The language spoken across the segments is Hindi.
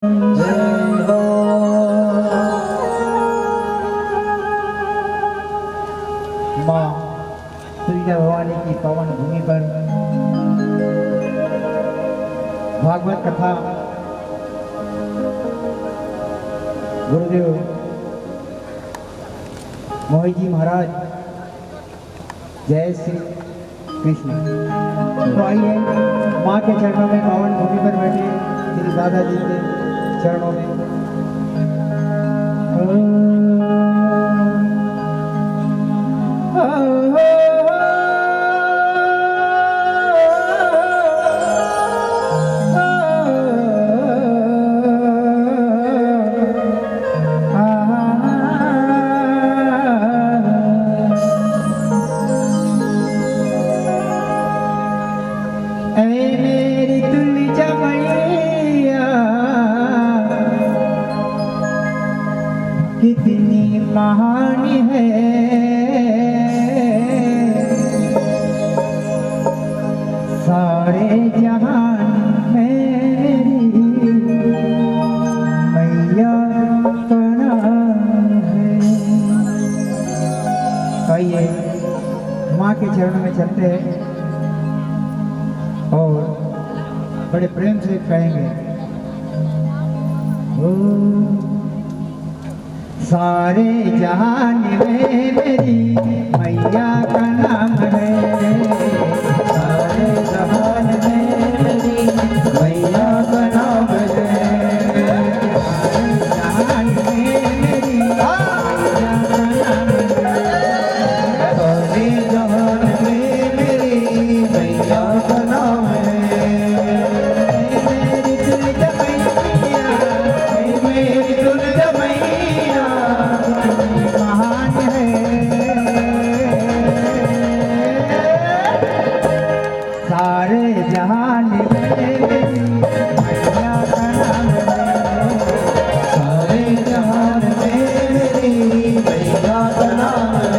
जय हो। माँ दुर्गा भवानी की पावन भूमि पर भागवत कथा गुरुदेव मोहित जी महाराज जय श्री कृष्ण। तो आइए माँ के चरणों में पावन भूमि पर बैठे श्री दादाजी के चरणों में कितनी महान है सारे जहान मेरी मैया का नाम है। आइए माँ के चरणों में चलते हैं और बड़े प्रेम से कहेंगे सारे जहान में मेरी मैया का नाम है। सारे जहान में मेरी मैया का नाम है। सारे जहान में मेरी मैया का नाम है। सारे जहान में मेरी मैया का नाम है। मेरी दुर्गा मैया, मेरी दुर्गा मैया महान है। सारे जहान में मेरी मैया का नाम है। सारे जहान में मेरी मैया का नाम है।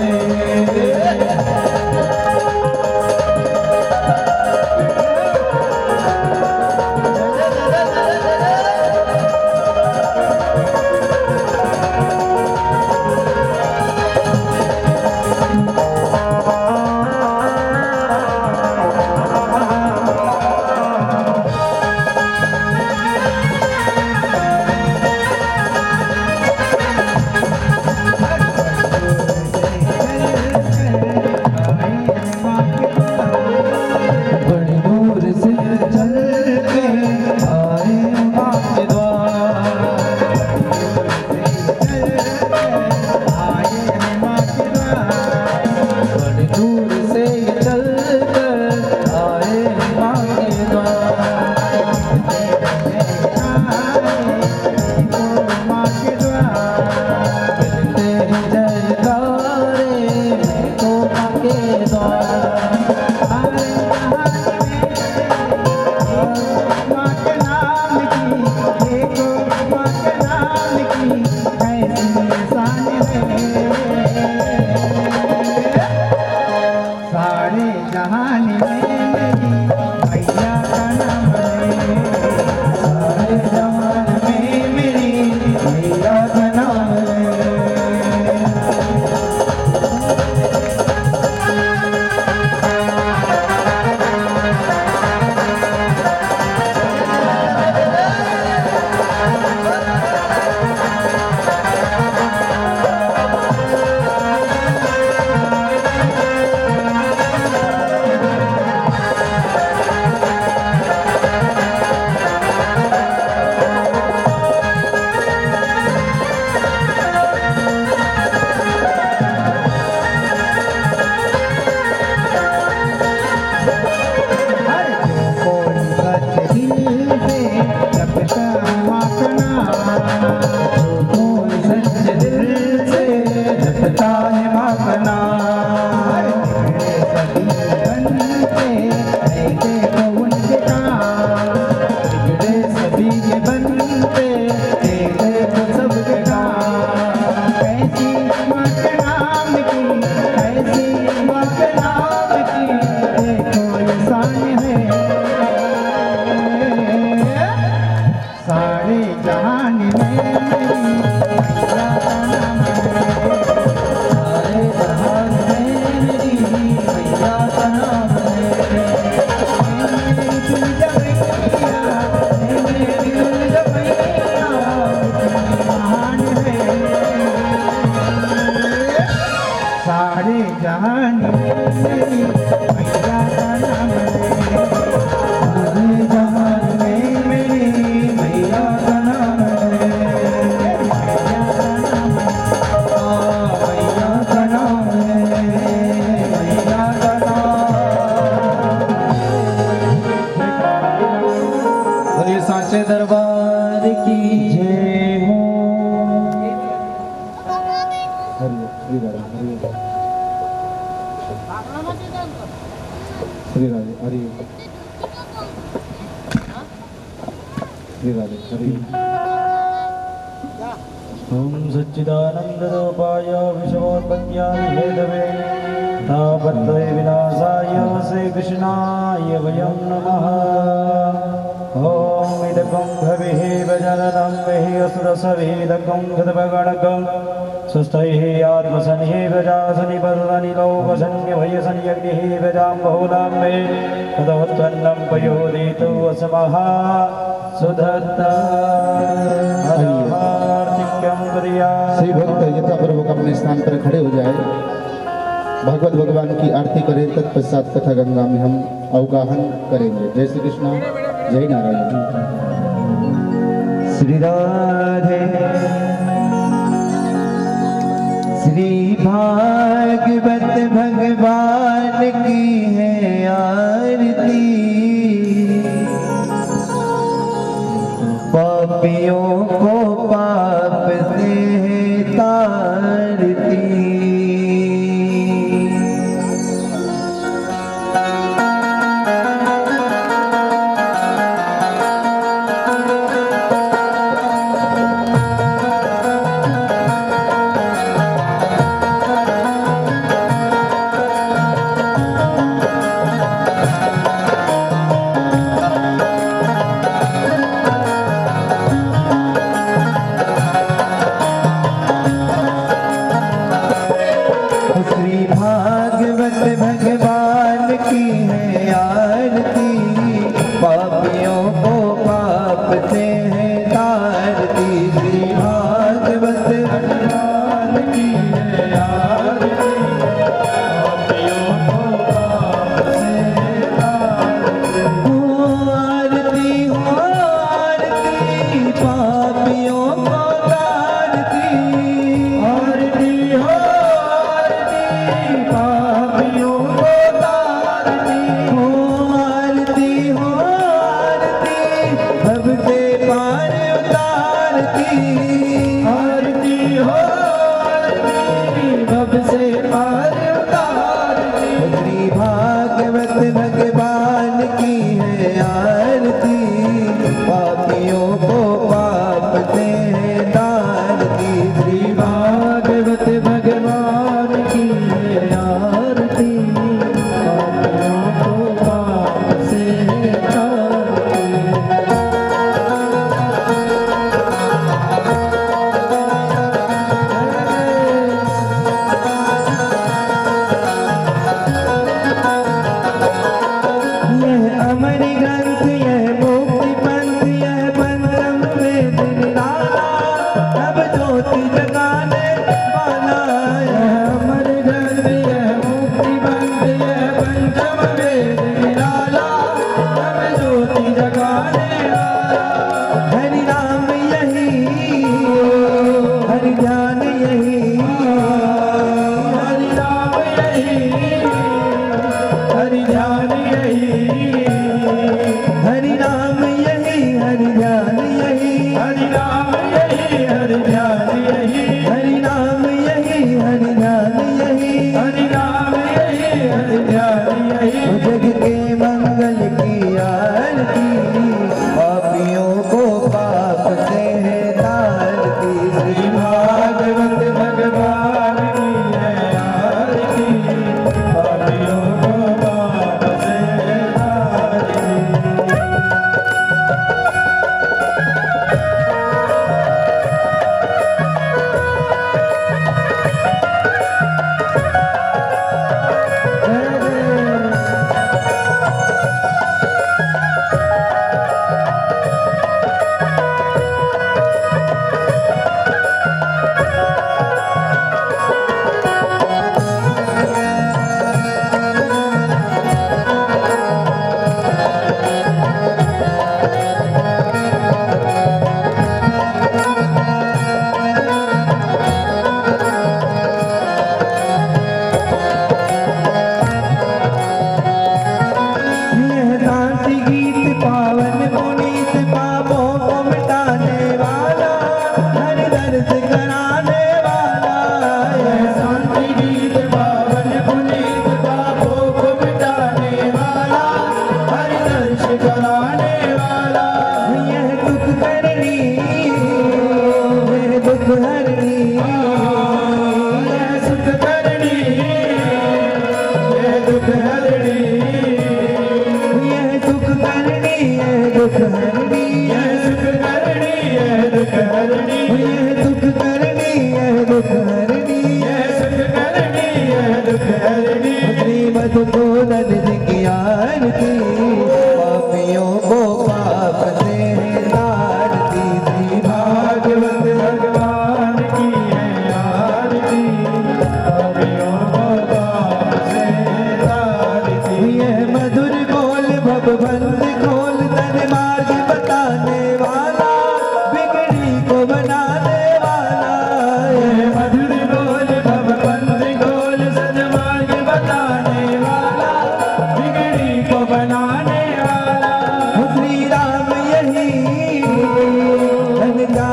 सारे जहान में मेरी मैया का नाम है। सारे जहान में मेरी मैया का नाम है। मेरी दिल जमैया, मेरी दिल जमैया, महान है। सारे जहान में मेरी मैया का नाम है। सारे जहान में मेरी मैया का नाम है। मैया का नाम है, मैया का नाम है, मैया का नाम। बोलिए सांचे दरबार की जय हो। श्री राधे हरि श्री राधे हरि। ओम सच्चिदानंद रूपाय विश्वोत्पत्त्याय हेतवे तापत्रय विनाशाय श्री कृष्णाय वयं नमः। ओम इदकं भविः वजननं विहि असुरसविदकं गदभगणकं सुस्थैः आत्मसनिः वजासनिपदनिलो वसन्यभयसन्यग्निः वजां बहुलां मे तदोत्पन्नं पयोदितो असमः सुधत्ता श्री भक्त यथापूर्वक अपने स्थान पर खड़े हो जाए। भगवत भगवान की आरती करें, तत्पश्चात कथा गंगा में हम अवगाहन करेंगे। जय श्री कृष्ण, जय नारायण। श्री राधे श्री भागवत भगवान की है आरती। पापियों को पाप से है तारती।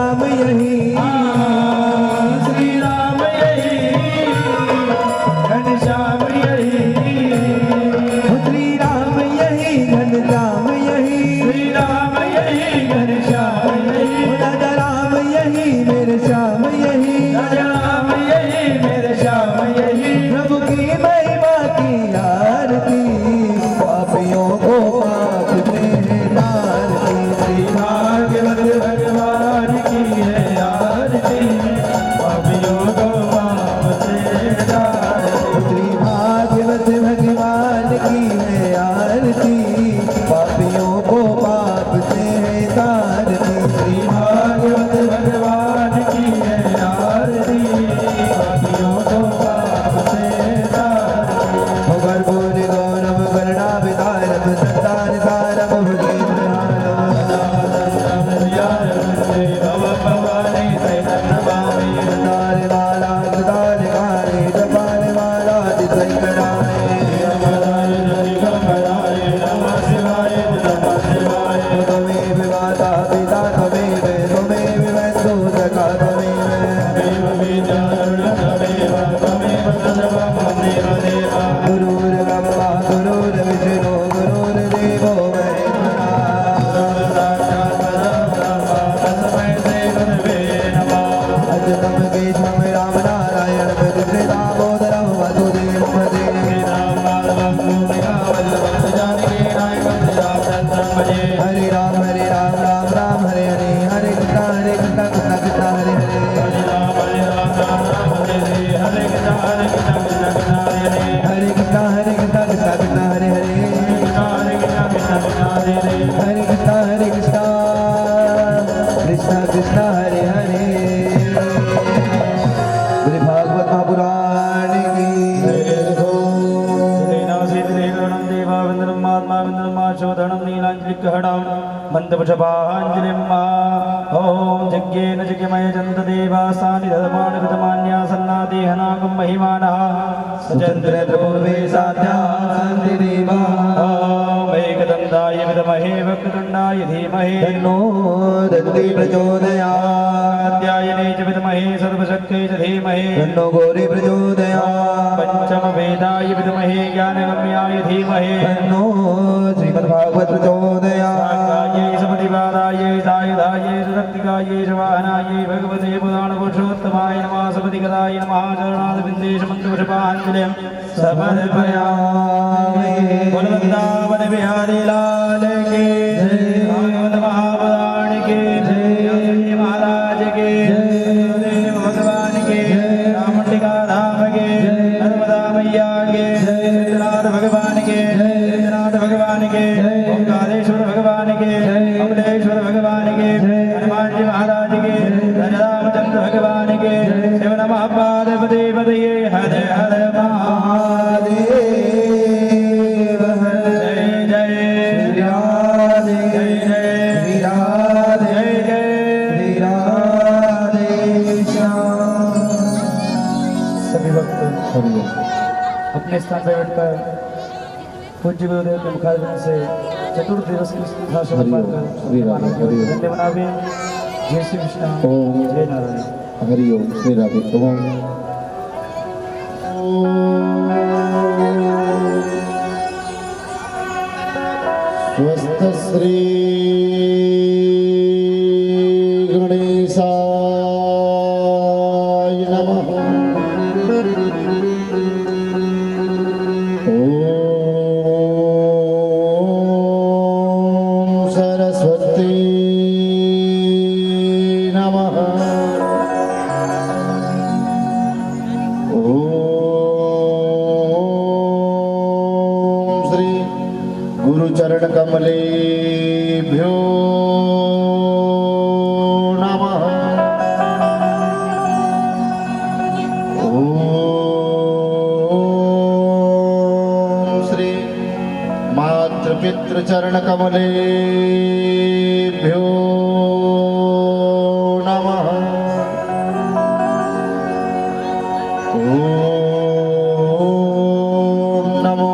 राम यही श्री राम यही घनश्याम यही श्री राम यही घनश्याम यही श्री राम यही घनश्याम यही राजा राम यही मेरे श्याम यही राजा राम यही मेरे श्याम यही प्रभु की महिमा की आरती पापियों को पाप से तारती श्री भागवत भगवान की है आरती पापियों को पाप से तारती श्री भागवत भगवान की है आरती पापियों को पाप से तारती श्री भागवत भगवान की है आरती पापियों को पाप से तारती गर्भोनि गौरव वर्णा विदारम संतान सारम भुजेन्द्र संतान माला सुदान गाने जपान माला दिसै कराने त्वमेव माता पिता त्वमेव त्वमेव बन्धु सखा त्वमेव गुरुर्ब्रह्मा गुरुर्विष्णु गुरुर्देवो महेश्वरः अच्युतं केशवं राम नारायण प्रति दामोदरं वसुदेवं भजे हरे राम राम राम हरे हरे हरे कृष्ण कृष्ण कृष्ण हरे हरे हरे कृष्ण कृष्ण कृष्ण कृष्ण हरे हरे हरे कृष्ण कृष्ण कृष्ण हरे हरे श्री भागवत महापुराण की मन्दपुषपाञ्जलिं ॐ यज्ञेन यज्ञमय जन्त देवासानि दधमानकृतमान्या सन्नादेहनागं महिमानः पूर्वे साध्या सन्ति देवा ॐ एकदन्ताय विद्महे वक्रतुण्डाय धीमहि तन्नो दन्ति प्रचोदयात् कात्यायने च विद्महे सर्वशक्त्यै च धीमहि तन्नो गौरी प्रचोदयात् पञ्चमवेदाय विद्महे ज्ञानगम्याय धीमहि तन्नो श्रीमद्भागवत प्रचोदयात् शान्तायै सपतिपादायै सायुधायै सुरक्तिकायै वाहनायै भगवते पुराणपुरुषोत्तमाय नमः सपतिकदाय नमः चरणारविन्देश मन्त्रपुष्पाञ्जलिं समर्पयामि वृन्दावन बिहारी लाल की भागवत महापुराण की जय महाराज की देव भगवान की चामुंडिका धाम की नर्मदा मैया की सिद्धनाथ भगवान के सिद्धनाथ भगवान के ओंकारेश्वर भगवान के कमलेश्वर भगवान के हनुमान जी महाराज के रामचंद्र भगवान के शिव नमः पार्वती पतये हर हर महादेव जय जय श्री राधे जय जय श्री राधे जय जय श्री राधे श्याम सभी भक्त हरिओम अपने स्थान पर बैठकर पूज्य गुरुदेव के मुखारविंद से चतुर्थ दिवस की भाषण हरिओम, पाठ श्री राधे, हरिओम। धन्य मनावे जय श्री कृष्ण ओम जय नारायण हरिओम श्री राधे ओम स्वस्थ श्री गणेशाय नमः ओम सरस्वती नमः ओम श्री गुरुचरण कमलेभ्यो नमः ओम श्री मातृपितृचरण कमलेभ्यो नमः ओम नमो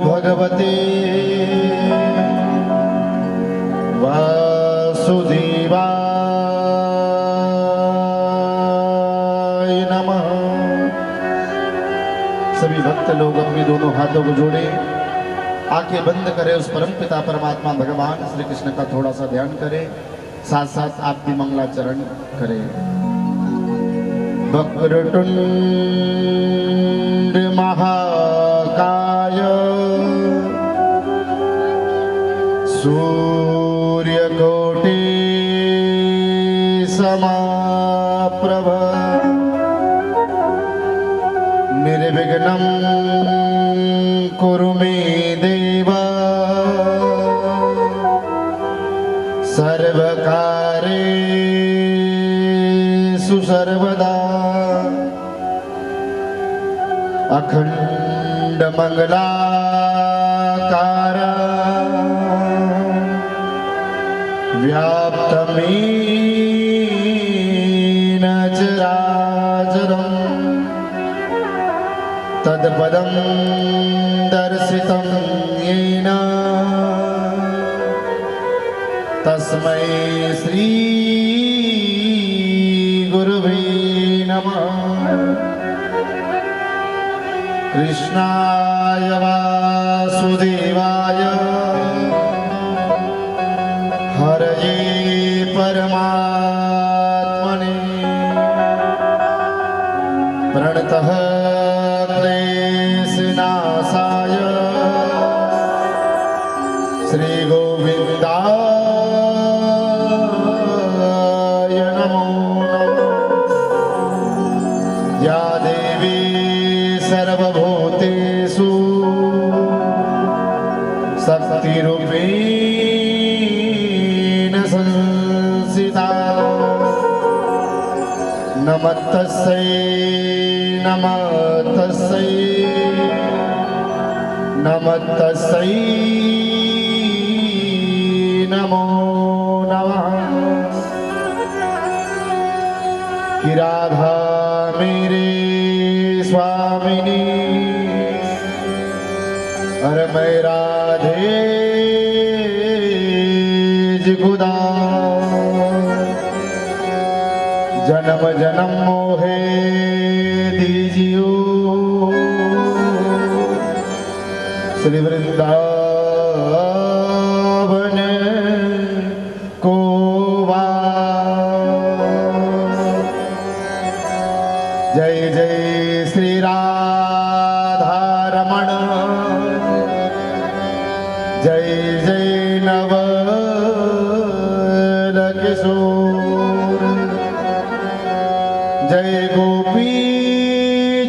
भगवते वासुदेवाय सभी भक्त लोग अपने दोनों हाथों को जोड़े, आंखें बंद करें, उस परम पिता परमात्मा भगवान श्री कृष्ण का थोड़ा सा ध्यान करें, साथ साथ आप भी मंगलाचरण करें। वक्रतुंड महाकाय सूर्यकोटि समाप्रभ निर्विघ्नं कुरु मे देव सर्वकार्येषु सर्वदा अखंड मंगलाकार व्याप्तमेन चराचरम् तत्पदं दर्शितं येन तस्मै श्री गुरुवे नमः। कृष्णाय वासुदेवाय हरये परमात्मने प्रणतः क्लेशनाशाय श्रीगोविन्दाय नमो नमः। या देवी सर्वभूतेषु शक्तिरूपेण संस्थिता नमस्तस्यै नमस्तस्यै नमस्तस्यै नमो नमः। कि राधा मेरे स्वामिनी और मैं राधे खुदा जन्म जन्म मोहे दीजियो श्री वृंदावन को जय जय श्री राधा रमण जय जय नवल किशोर जय गोपी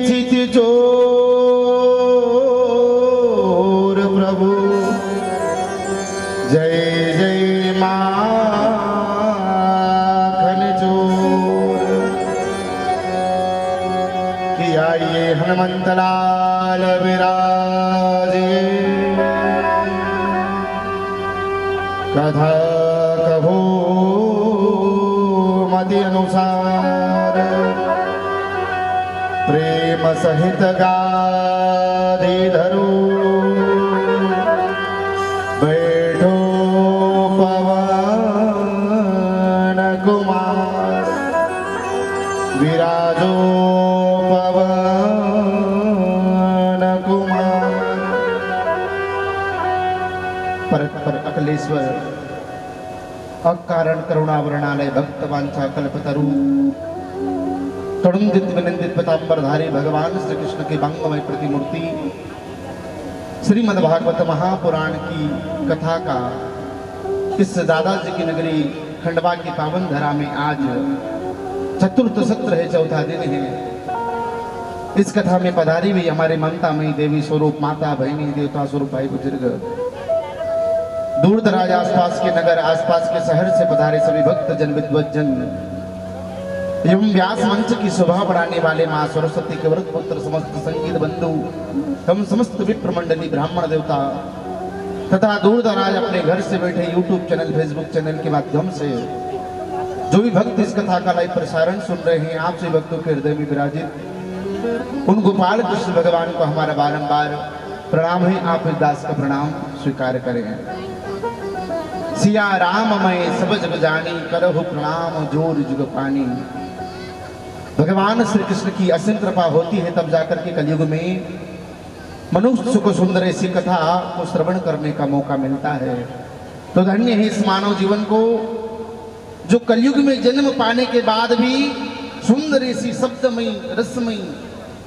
चित चोर प्रभु जय जय माखन चोर। कि आइए हनुमंत लाल विराजे कथा कहो मति अनुसार प्रेम सहित गाधि धरो बैठो पवन कुमार विराजो पवन कुमार। पर अखिलेश्वर अकारण करुणावरणालय भक्तवांछा कल्पतरु तरुणित विनंदित पतांबरधारी भगवान श्री कृष्ण की वांगमय प्रतिमूर्ति श्रीमद् भागवत महापुराण की कथा का इस दादाजी की नगरी खंडवा की पावन धरा में आज चतुर्थ सत्र है, चौथा दिन है। इस कथा में पधारी हुई हमारे ममतामयी देवी स्वरूप माता बहनी देवता स्वरूप भाई बुजुर्ग दूर दराज आसपास के नगर आसपास के शहर से पधारे सभी भक्त जन विद्वत जन एवं व्यास मंच की शोभा बढ़ाने वाले मां सरस्वती के व्रत पुत्र समस्त संगीत बंधु हम समस्त विप्र मंडली ब्राह्मण देवता तथा दूर दराज अपने घर से बैठे यूट्यूब चैनल फेसबुक चैनल के माध्यम से जो भी भक्त इस कथा का लाइव प्रसारण सुन रहे हैं, आप सभी भक्तों के हृदय में विराजित उन गोपाल कृष्ण भगवान को हमारा बारंबार प्रणाम है। आप इस दास का प्रणाम स्वीकार करें। सिया राम मैं सब जग जानी करहु प्रणाम जोर जुग पानी भगवान श्री कृष्ण की असीम कृपा होती है तब जाकर के कलयुग में मनुष्य को सुंदर ऐसी कथा को श्रवण करने का मौका मिलता है। तो धन्य है इस मानव जीवन को जो कलयुग में जन्म पाने के बाद भी सुंदर ऐसी शब्दमयी रसमयी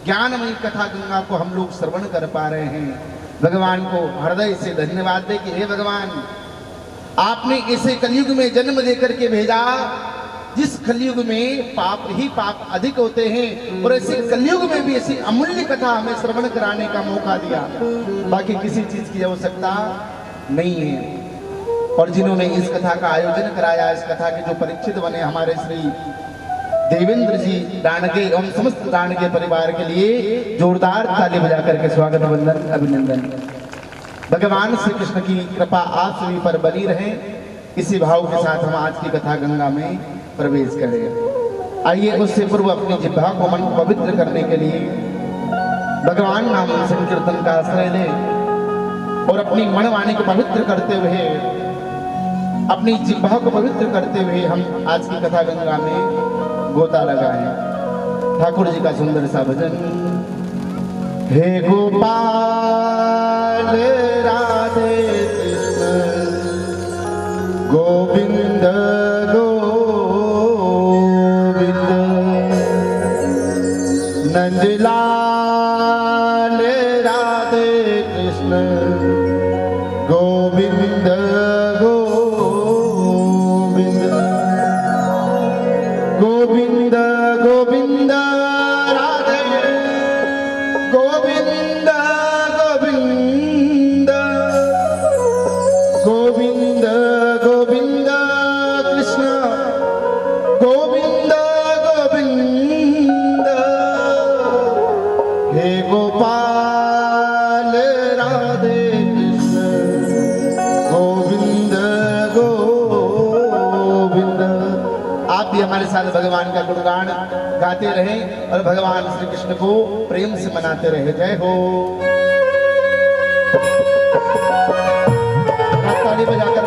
ज्ञानमयी कथा गंगा को हम लोग श्रवण कर पा रहे हैं। भगवान को हृदय से धन्यवाद दे कि हे भगवान, आपने ऐसे कलयुग में जन्म लेकर के भेजा जिस कलयुग में पाप ही पाप अधिक होते हैं, और ऐसे कलयुग में भी ऐसी अमूल्य कथा हमें श्रवण कराने का मौका दिया। बाकी किसी चीज की आवश्यकता नहीं है। और जिन्होंने इस कथा का आयोजन कराया, इस कथा के जो परीक्षित बने हमारे श्री देवेंद्र जी डाणगे एवं समस्त डाणगे परिवार के लिए जोरदार ताली बजा करके स्वागत वंदन अभिनंदन। भगवान श्री कृष्ण की कृपा आप सभी पर बनी रहे, इसी भाव के साथ हम आज की कथा गंगा में प्रवेश करें। आइए उससे पूर्व अपनी जिह्वा को मन पवित्र करने के लिए भगवान नाम संकीर्तन का आश्रय लें और अपनी मनवाणी को पवित्र करते हुए, अपनी जिह्वा को पवित्र करते हुए हम आज की कथा गंगा में गोता लगाएं। ठाकुर जी का सुंदर सा भजन। हे गोपाल राधे कृष्ण गोविंद नंदलाल राधे कृष्ण गोविंद गोविंद गोविंद गोविंद राधे गोविंद गोविंद गोविंद गोविंद कृष्ण गोविंद गोविंद हे गोपाल राधे कृष्ण गोविंद गोविंद। आप भी हमारे साथ भगवान का गुणगान गाते रहे और भगवान श्री कृष्ण को प्रेम से मनाते रहे। जय हो। ताली बजा करके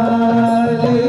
Radhe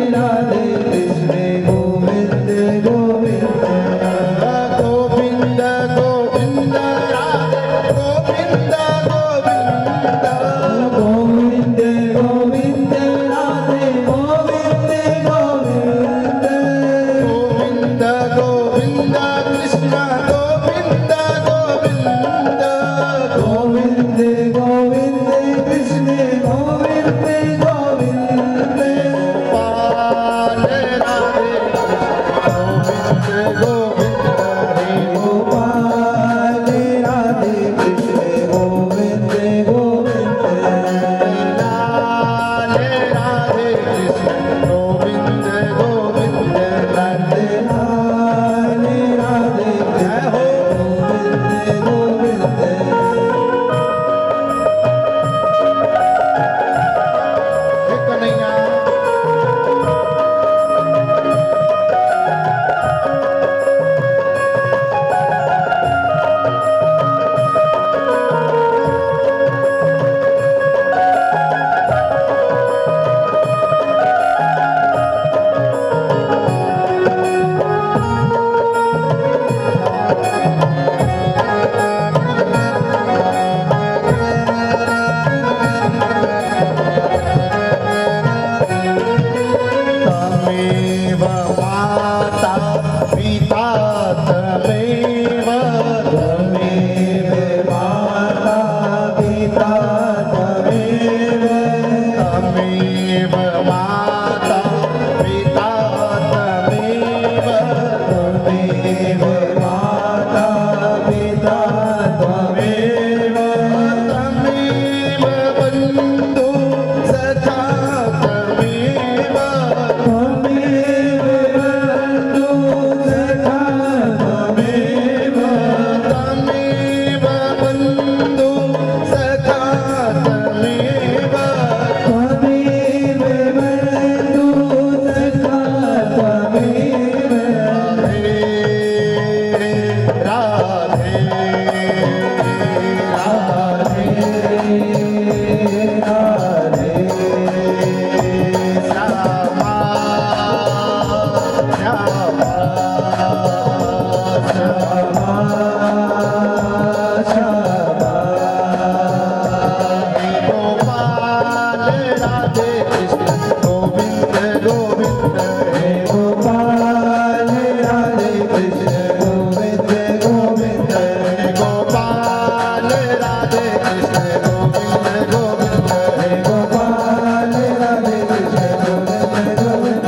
राधे कृष्ण गोविंद गोविंद हे गोपाल राधे कृष्ण गोविंद गोविंद हे गोपाल राधे कृष्ण गोविंद गोविंद हे गोपाल राधे कृष्ण गोविंद गोविंद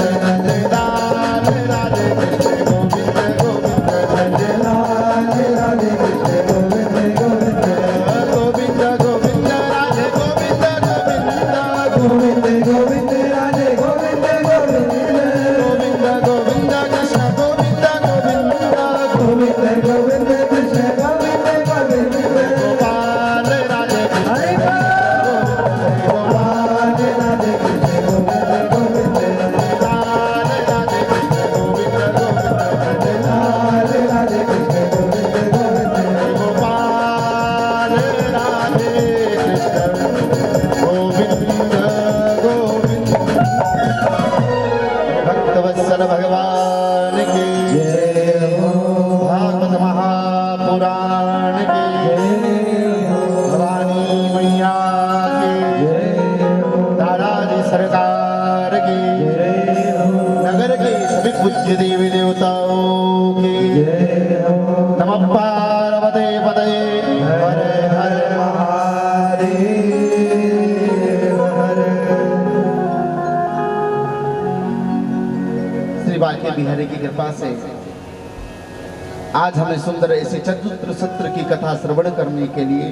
लाल राधे कृष्ण गोविंद गोविंद लाल राधे कृष्ण गोविंद गोविंद गोविंद गोविंद राधे गोविंद गोविंद गोविंद गोविंद राधे गोविंद गोविंद गोविंद गोविंद कृष्ण गोविंद गोविंद गोविंद गोविंद कृष्ण गोविंद गोविंद गोपाल राधे हरे गोपाल राधे कृष्ण गोविंद गोविंद लाल राधे कृष्ण गोविंद गोविंद लाल राधे कृष्ण गोविंद गोविंद गोपाल राधे कृष्ण गोविंद गोविंद भक्तवत्सल भगवान की भागवत महापुराण की भवानी मैया की दादाजी सरकार की नगर के सभी पूज्य देवी देवताओं की नमः पार्वते पते हर हर महादेव हर श्री बांके बिहारी की कृपा से आज हमें सुंदर ऐसे चतुर्थ सत्र की कथा श्रवण करने के लिए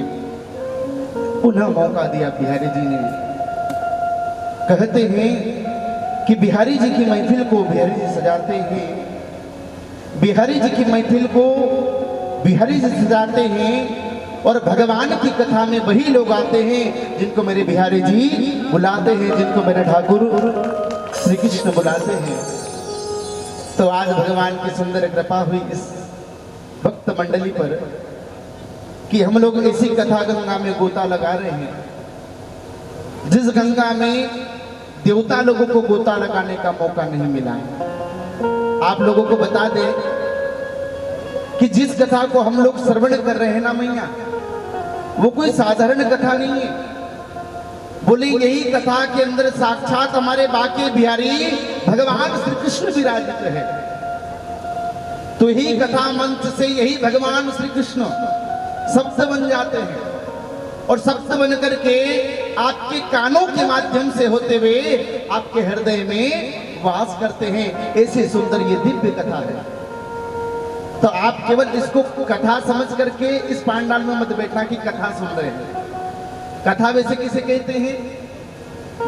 पुनः मौका दिया बिहारी जी ने। कहते हैं कि बिहारी जी की महफिल को बिहारी जी सजाते हैं, बिहारी जी की महफिल को बिहारी जी सजाते हैं और भगवान की कथा में वही लोग आते हैं जिनको मेरे बिहारी जी बुलाते हैं, जिनको मेरे ठाकुर श्री कृष्ण बुलाते हैं। तो आज भगवान की सुंदर कृपा हुई इस भक्त मंडली पर कि हम लोग इसी कथा गंगा में गोता लगा रहे हैं, जिस गंगा में देवता लोगों को गोता लगाने का मौका नहीं मिला। आप लोगों को बता दें कि जिस कथा को हम लोग श्रवण कर रहे हैं ना मैया, वो कोई साधारण कथा नहीं है। बोले यही कथा के अंदर साक्षात हमारे बाके बिहारी भगवान श्री कृष्ण विराजित है। तो यही कथा मंत्र से यही भगवान श्री कृष्ण शब्द बन जाते हैं और शब्द बन करके आपके कानों के माध्यम से होते हुए आपके हृदय में वास करते हैं। ऐसे सुंदर ये दिव्य कथा है। तो आप केवल इसको कथा समझ करके इस पांडाल में मत बैठना कि कथा सुन रहे हैं। कथा वैसे किसे कहते हैं?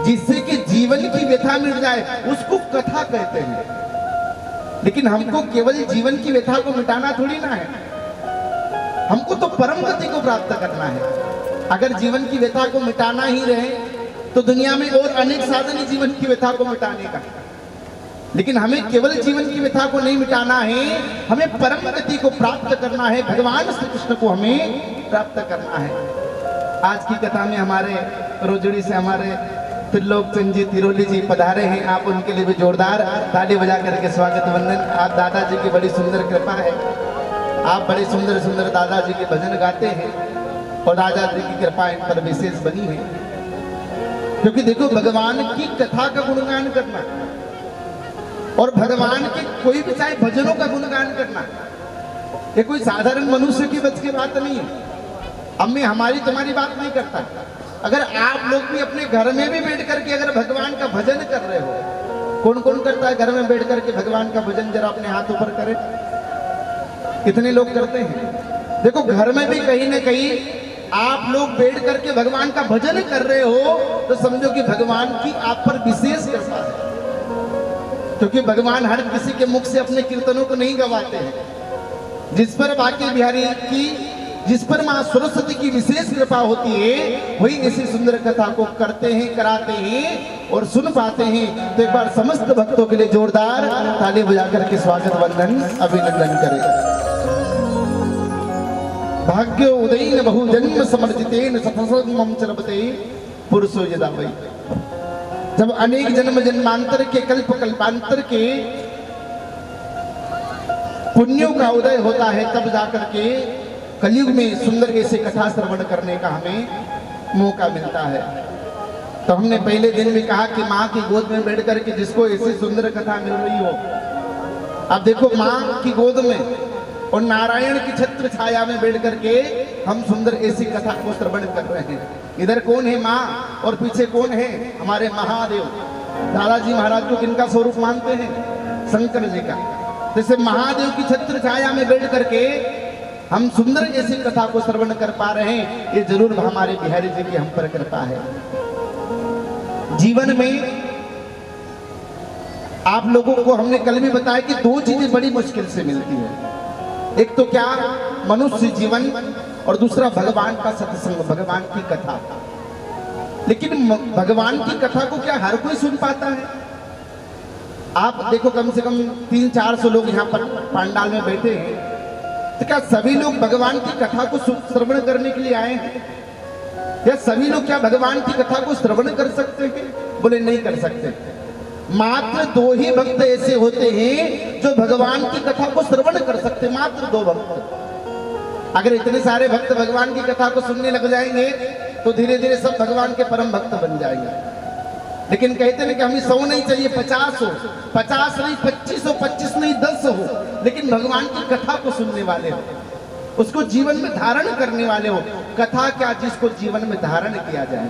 जिससे कि जीवन की व्यथा मिट जाए उसको कथा कहते हैं। लेकिन हमको केवल जीवन की व्यथा को मिटाना थोड़ी ना है, हमको तो परम गति को प्राप्त करना है। अगर जीवन की व्यथा को मिटाना ही रहे तो दुनिया में और अनेक साधन है जीवन की व्यथा को मिटाने का। लेकिन हमें केवल जीवन की व्यथा को नहीं मिटाना है, हमें परम गति को प्राप्त करना है, भगवान श्री कृष्ण को हमें प्राप्त करना है। आज की कथा में हमारे रोजड़ी से हमारे त्रिलोक चंद जी तिरोली जी पधारे हैं। आप उनके लिए भी जोरदार ताली बजा करके स्वागत वंदन। आप दादाजी की बड़ी सुंदर कृपा है, आप बड़े सुंदर सुंदर दादाजी के भजन गाते हैं और दादाजी की कृपा इन पर विशेष बनी है। क्योंकि देखो भगवान की कथा का गुणगान करना और भगवान के कोई भी चाहे भजनों का गुणगान करना ये कोई साधारण मनुष्य की बस की बात नहीं है। अब मैं हमारी तुम्हारी बात नहीं करता। अगर आप लोग भी अपने घर में भी बैठ करके अगर भगवान का भजन कर रहे हो, कौन कौन करता है घर में बैठ करके भगवान का भजन? जरा अपने हाथ ऊपर करें, कितने लोग करते हैं? देखो घर में भी कहीं ना कहीं आप लोग बैठ करके भगवान का भजन कर रहे हो तो समझो कि भगवान की आप पर विशेष कृपा है। क्योंकि भगवान हर किसी के मुख से अपने कीर्तनों को नहीं गवाते हैं। जिस पर बाके बिहारी की, जिस पर मां सरस्वती की विशेष कृपा होती है वही ऐसी सुंदर कथा को करते हैं, कराते हैं और सुन पाते हैं। तो एक बार समस्त भक्तों के लिए जोरदार ताली बजा करके स्वागत वंदन अभिनंदन करें। भाग्य उदयन बहु जन्म समर्जितेन सतसंगम चलबते पुरुषो यदा वै। जब अनेक जन्म जन्मांतर के कल्प कल्पांतर के पुण्यों का उदय होता है तब जाकर के कलयुग में सुंदर ऐसे कथा श्रवण करने का हमें मौका मिलता है। तो हमने पहले दिन भी कहा कि माँ की गोद में बैठ करके जिसको ऐसी सुंदर कथा मिल रही हो, अब देखो माँ की गोद में और नारायण की छत्र छाया में बैठ करके हम सुंदर ऐसी कथा को श्रवण कर रहे हैं। इधर कौन है माँ और पीछे कौन है? हमारे महादेव दादाजी महाराज को किनका स्वरूप मानते हैं? शंकर जी का। जैसे महादेव की छत्र छाया में बैठ करके हम सुंदर ऐसी कथा को श्रवण कर पा रहे हैं, ये जरूर हमारे बिहारी जी की हम पर कृपा है। जीवन में आप लोगों को हमने कल भी बताया कि दो चीजें बड़ी मुश्किल से मिलती है। एक तो क्या? मनुष्य जीवन, और दूसरा भगवान का सत्संग, भगवान की कथा। लेकिन भगवान की कथा को क्या हर कोई सुन पाता है? आप देखो कम से कम 300-400 लोग यहाँ पर पंडाल में बैठे हैं, तो क्या सभी लोग भगवान की कथा को श्रवण करने के लिए आए हैं? या सभी लोग क्या भगवान की कथा को श्रवण कर सकते हैं? बोले नहीं कर सकते। मात्र 2 ही भक्त ऐसे होते हैं जो भगवान की कथा को श्रवण कर सकते, मात्र 2 भक्त। अगर इतने सारे भक्त भगवान की कथा को सुनने लग जाएंगे तो धीरे धीरे सब भगवान के परम भक्त बन जाएंगे। लेकिन कहते हैं कि हमें 100 नहीं चाहिए, 50 हो, 50 नहीं 25 हो, 25 नहीं 10 हो, लेकिन भगवान की कथा को सुनने वाले हो, उसको जीवन में धारण करने वाले हो। कथा क्या, जिसको जीवन में धारण किया जाए।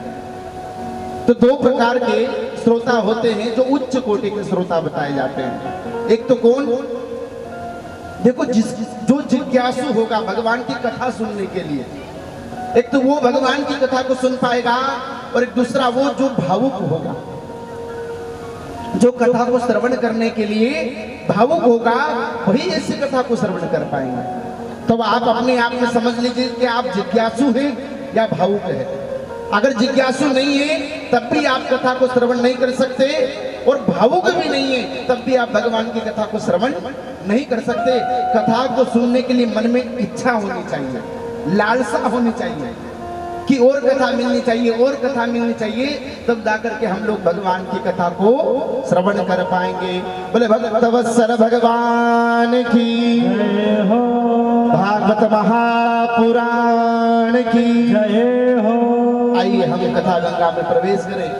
तो 2 प्रकार के श्रोता होते हैं जो उच्च कोटि के श्रोता बताए जाते हैं। एक तो कौन? देखो जो जिज्ञासु होगा भगवान की कथा सुनने के लिए, एक तो वो भगवान की कथा को सुन पाएगा, और एक दूसरा वो जो भावुक होगा, जो कथा को श्रवण करने के लिए भावुक होगा, वही ऐसी कथा को श्रवण कर पाएंगे। तो आप अपने आप में समझ लीजिए कि आप जिज्ञासु हैं या भावुक हैं। अगर जिज्ञासु नहीं है तब भी आप कथा को श्रवण नहीं कर सकते, और भावुक भी नहीं है तब भी आप भगवान की कथा को श्रवण नहीं कर सकते। कथा को सुनने के लिए मन में इच्छा होनी चाहिए, लालसा होनी चाहिए कि और कथा मिलनी चाहिए, और कथा मिलनी चाहिए, तब जाकर के हम लोग भगवान की कथा को श्रवण कर पाएंगे। बोले भक्तवत्सल भगवान की जय हो, भागवत महापुराण की जय हो। आइए हम कथा गंगा में प्रवेश करें।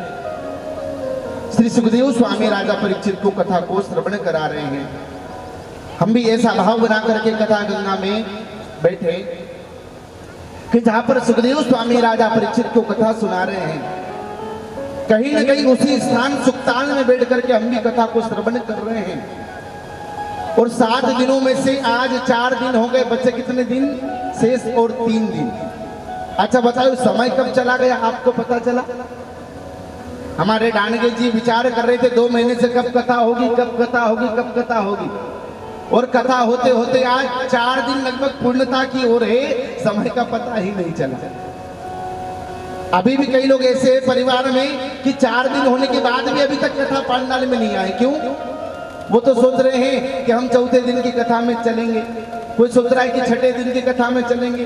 श्री सुखदेव स्वामी राजा परीक्षित को कथा को श्रवण करा रहे हैं। हम भी ऐसा भाव बना करके कथा गंगा में बैठे कि जहां पर सुखदेव स्वामी राजा परीक्षित को कथा सुना रहे हैं, कहीं न कहीं उसी स्थान सुखताल में बैठ करके हम भी कथा को श्रवण कर रहे हैं। और 7 दिनों में से आज 4 दिन हो गए, बच्चे कितने दिन शेष? और 3 दिन। अच्छा बताओ समय कब चला गया, आपको पता चला? हमारे डानगे जी विचार कर रहे थे 2 महीने से कब कथा होगी, कब कथा होगी, कब कथा होगी, और कथा होते होते आज 4 दिन लगभग पूर्णता की ओर है, समय का पता ही नहीं चला। अभी भी कई लोग ऐसे हैं परिवार में कि 4 दिन होने के बाद भी अभी तक कथा पंडाल में नहीं आए। क्यों? वो तो सोच रहे हैं कि हम 4थे दिन की कथा में चलेंगे, कोई सोच रहा है कि 6ठे दिन की कथा में चलेंगे,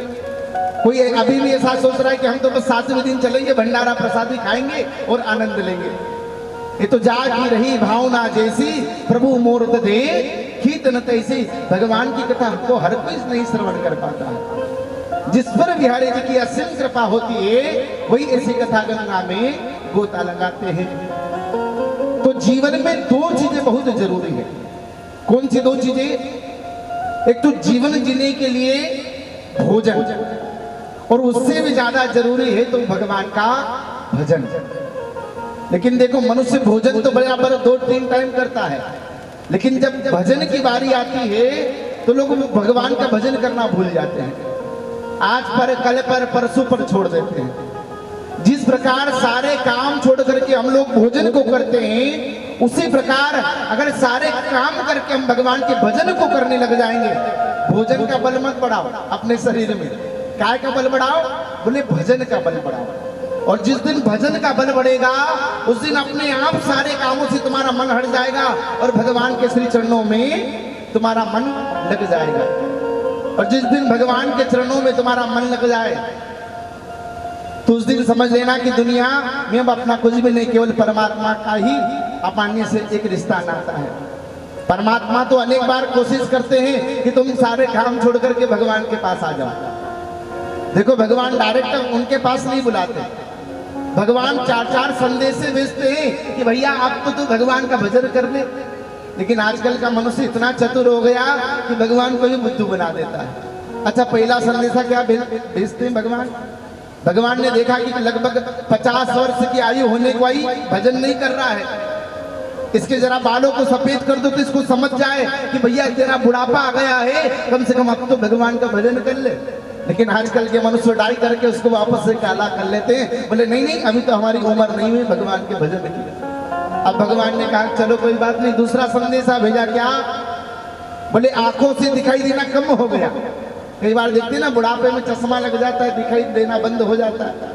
कोई अभी भी ऐसा सोच रहा है कि हम तो बस 7वें दिन चलेंगे, भंडारा प्रसादी खाएंगे और आनंद लेंगे। ये तो जागी रही भावना जैसी, प्रभु मूर्त दे खीत न तैसी। भगवान की कथा को हर कोई नहीं श्रवण कर पाता है। जिस पर बिहारी जी की असीम कृपा होती है, वही ऐसी कथा गंगा में गोता लगाते हैं। तो जीवन में 2 चीजें बहुत जरूरी है। कौन सी 2 चीजें? एक तो जीवन जीने के लिए भोजन, और उससे भी ज्यादा जरूरी है तो भगवान का भजन। लेकिन देखो मनुष्य भोजन तो बराबर 2-3 टाइम करता है, लेकिन जब भजन की बारी आती है तो लोग भगवान का भजन करना भूल जाते हैं। आज पर, कल पर, परसों पर छोड़ देते हैं। जिस प्रकार सारे काम छोड़ करके हम लोग भोजन को करते हैं, उसी प्रकार अगर सारे काम करके हम भगवान के भजन को करने लग जाएंगे, भोजन का बल मत बढ़ाओ अपने शरीर में। काय का बल बढ़ाओ? बोले भजन का बल बढ़ाओ। और जिस दिन भजन का बल बढ़ेगा उस दिन अपने आप सारे कामों से तुम्हारा मन हट जाएगा और भगवान के श्री चरणों में तुम्हारा मन लग जाएगा। और जिस दिन भगवान के चरणों में तुम्हारा मन लग जाए तो उस दिन समझ लेना कि दुनिया में अब अपना कुछ भी नहीं, केवल परमात्मा का ही अपान्य से एक रिश्ता नाता है। परमात्मा तो अनेक बार कोशिश करते हैं कि तुम सारे काम छोड़ करके भगवान के पास आ जाओ। देखो भगवान डायरेक्ट उनके पास नहीं बुलाते, भगवान 4-4 संदेश भेजते हैं कि भैया आपको तो भगवान का भजन कर ले। लेकिन आजकल का मनुष्य इतना चतुर हो गया कि भगवान को ही बुद्धू बना देता है। अच्छा, पहला संदेशा क्या भेजते हैं भगवान? भगवान ने देखा कि लगभग 50 वर्ष की आयु होने को आई, भजन नहीं कर रहा है, इसके जरा बालों को सफेद कर दो तो इसको समझ जाए कि भैया तेरा बुढ़ापा आ गया है, कम से कम अब तो भगवान का भजन कर ले। लेकिन आजकल के मनुष्य डाई करके उसको वापस से काला कर लेते हैं, बोले नहीं नहीं अभी तो हमारी उम्र नहीं हुई भगवान के भजन की। अब भगवान ने कहा चलो कोई बात नहीं, दूसरा संदेशा भेजा। क्या? बोले आंखों से दिखाई देना कम हो गया। कई बार देखते ना बुढ़ापे में चश्मा लग जाता है, दिखाई देना बंद हो जाता है।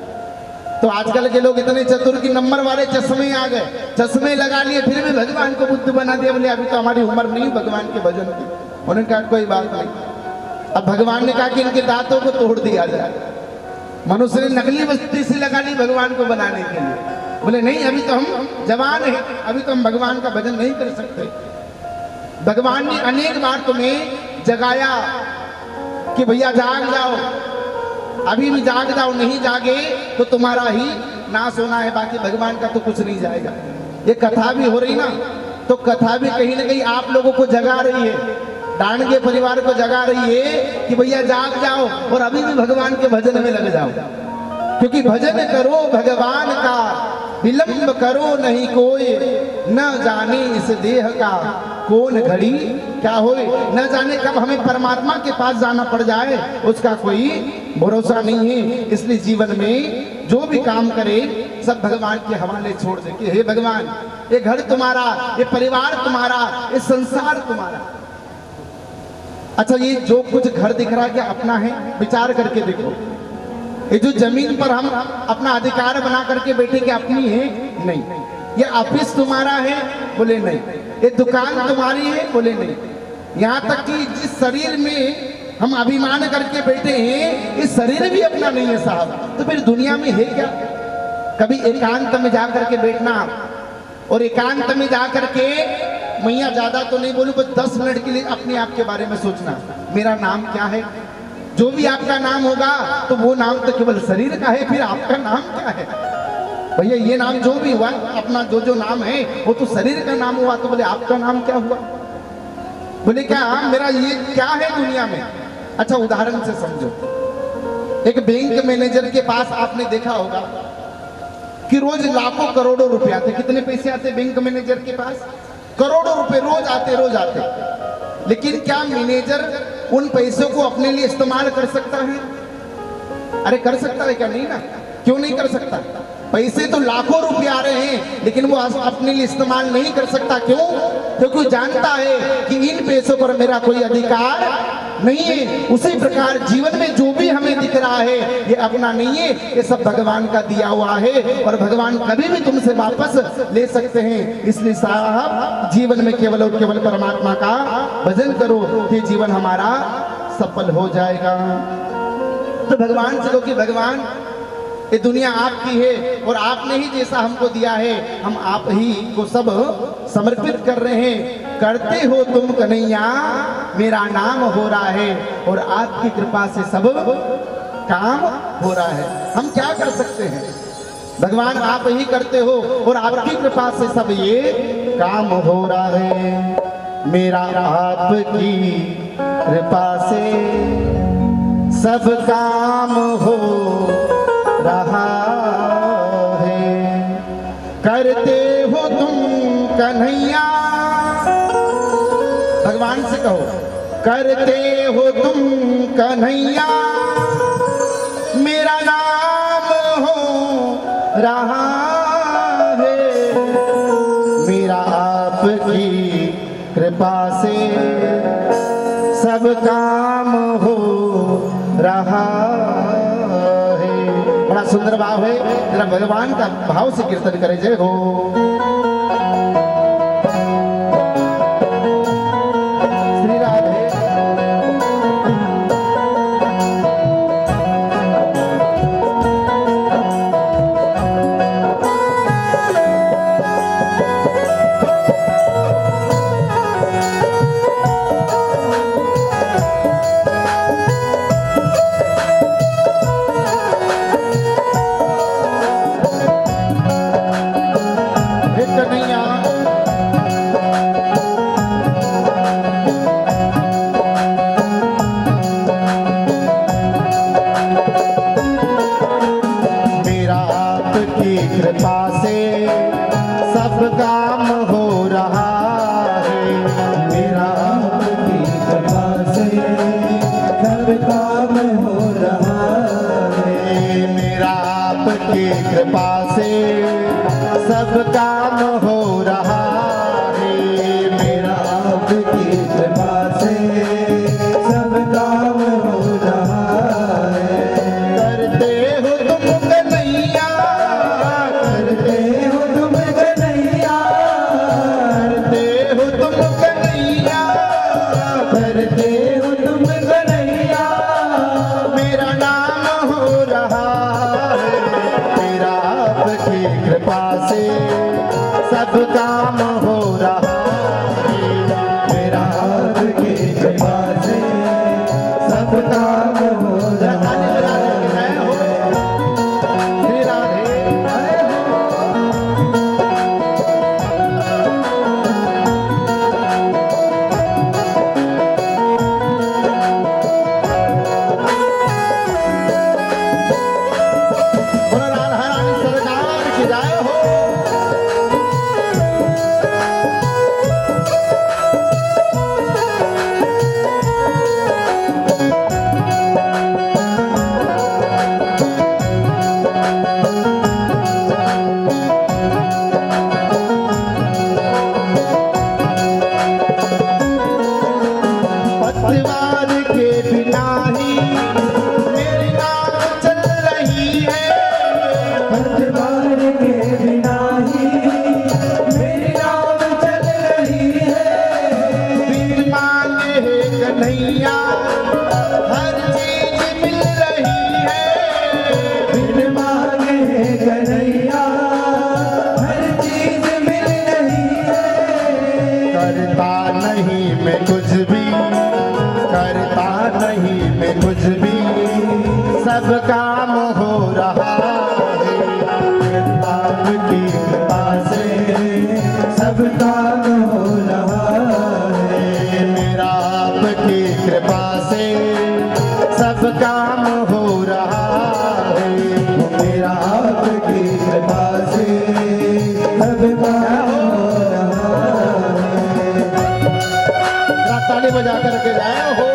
तो आजकल के लोग इतने चतुर की नंबर वाले चश्मे आ गए, चश्मे लगा लिए फिर भी भगवान को बुद्ध बना दिया। बोले अभी तो हमारी उम्र नहीं भगवान के भजन की। उन्होंने कहा कोई बात नहीं। अब भगवान ने कहा कि इनके दांतों को तोड़ दिया जाए। मनुष्य ने नकली वस्तु से लगा ली भगवान को बनाने के लिए। बोले नहीं अभी तो हम जवान हैं, अभी तो हम भगवान का भजन नहीं कर सकते। भगवान ने अनेक बार तुम्हें जगाया कि भैया जाग जाओ, अभी भी जाग जाओ, नहीं जागे तो तुम्हारा ही नाश होना है, बाकी भगवान का तो कुछ नहीं जाएगा। ये कथा भी हो रही ना, तो कथा भी कहीं ना कहीं आप लोगों को जगा रही है, डांडगे परिवार को जगा रही है कि भैया जाग जाओ और अभी भी भगवान के भजन में लग जाओ। क्योंकि भजन करो भगवान का, विलंब करो नहीं कोई, न जाने इस देह का कौन घड़ी क्या होए। न जाने कब हमें परमात्मा के पास जाना पड़ जाए, उसका कोई भरोसा नहीं है। इसलिए जीवन में जो भी काम करे सब भगवान के हवाले छोड़ दे कि हे भगवान, ये घर तुम्हारा, ये परिवार तुम्हारा, ये संसार तुम्हारा। अच्छा, ये जो कुछ घर दिख रहा है क्या अपना है? विचार करके देखो। ये जो जमीन पर हम अपना अधिकार बना करके बैठे क्या अपनी है? नहीं। ये ऑफिस तुम्हारा है? बोले नहीं। ये दुकान तुम्हारी है? बोले नहीं। यहाँ तक कि जिस शरीर में हम अभिमान करके बैठे हैं, इस शरीर भी अपना नहीं है साहब। तो फिर दुनिया में है क्या? कभी एकांत में जा करके बैठना और एकांत में जा करके, मैया ज्यादा तो नहीं बोलूं, बस 10 मिनट के लिए अपने आप के बारे में सोचना, मेरा नाम क्या है? जो भी आपका नाम होगा तो वो नाम तो केवल शरीर का है, फिर आपका नाम क्या है? भैया ये नाम जो भी हुआ, अपना जो जो नाम है वो तो शरीर का नाम हुआ, तो बोले आपका नाम क्या हुआ? बोले क्या मेरा ये क्या है दुनिया में? अच्छा, उदाहरण से समझो। एक बैंक मैनेजर के पास आपने देखा होगा कि रोज लाखों करोड़ों रुपए आते। कितने पैसे आते बैंक मैनेजर के पास? करोड़ों रुपए रोज आते। लेकिन क्या मैनेजर उन पैसों को अपने लिए इस्तेमाल कर सकता है? अरे कर सकता है क्या? नहीं ना। क्यों नहीं कर सकता? पैसे तो लाखों रुपए आ रहे हैं, लेकिन वो अपने लिए इस्तेमाल नहीं कर सकता। क्यों? क्योंकि जानता है कि इन पैसों पर मेरा कोई अधिकार नहीं है। उसी प्रकार जीवन में जो भी हमें दिख रहा है ये अपना नहीं है, ये सब भगवान का दिया हुआ है और भगवान कभी भी तुमसे वापस ले सकते हैं। इसलिए साहब, जीवन में केवल और केवल परमात्मा का भजन करो, ये जीवन हमारा सफल हो जाएगा। तो भगवान से कहो कि भगवान, ये दुनिया आपकी है और आपने ही जैसा हमको दिया है, हम आप ही को सब समर्पित कर रहे हैं। करते हो तुम कन्हैया, मेरा नाम हो रहा है और आपकी कृपा से सब काम हो रहा है। हम क्या कर सकते हैं? भगवान आप ही करते हो और आपकी कृपा से सब ये काम हो रहा है। मेरा आपकी कृपा से सब काम हो रहा है। करते हो तुम कन्हैया, भगवान से कहो, करते हो तुम कन्हैया, मेरा नाम हो रहा है। मेरा आपकी कृपा से सब काम हो रहा है। बड़ा सुंदर भाव है, जरा भगवान का भाव से कीर्तन करे। जय हो। श्री राधे। काम हो रहा है। मेरा आपकी कृपा से सब काम हो रहा है। मेरा आपकी कृपा से सब काम हो रहा है। मेरा आपकी कृपा से सब काम हो रहा है। करते हो तुम कन्हैया, करते हो तुम कन्हैया, करते हो तुम कन्हैया, करते हो तुम कन्हैया। मेरा नाम हो रहा है। मेरा आपकी कृपा से सब काम हो रहा है। मेरा आपकी कृपा से सब काम हो रहा है। श्री राधे बोलो राधा रानी सरकार की जय हो। पतवार के बिना ही मेरी नाव चल रही है। पतवार के बिना ही मेरी नाव चल रही है। बिन मांगे है कन्हैया हर चीज मिल रही है। बिन मांगे कन्हैया हर चीज मिल रही है। करता नहीं मैं कुछ भी, करता नहीं मैं कुछ भी, सब काम हो रहा है। आपकी कृपा से सब काम हो रहा है। मेरा आपकी कृपा से सब काम हो रहा है। मेरा आपकी कृपा से सब काम हो रहा है। जरा ताली बजा करके जाए हो।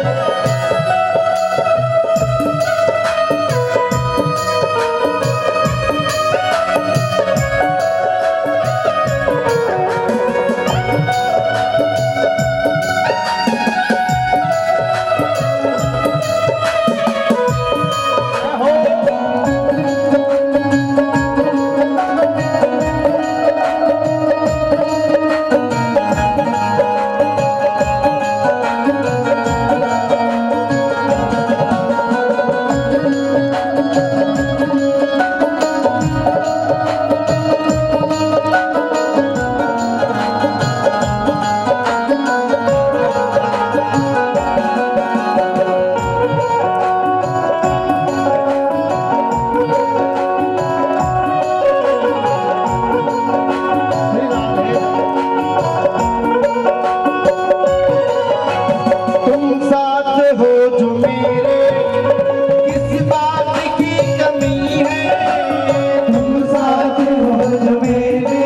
श्री राधे तुम साथ हो जो मेरे, किस बात की कमी है। तुम साथ हो जो मेरे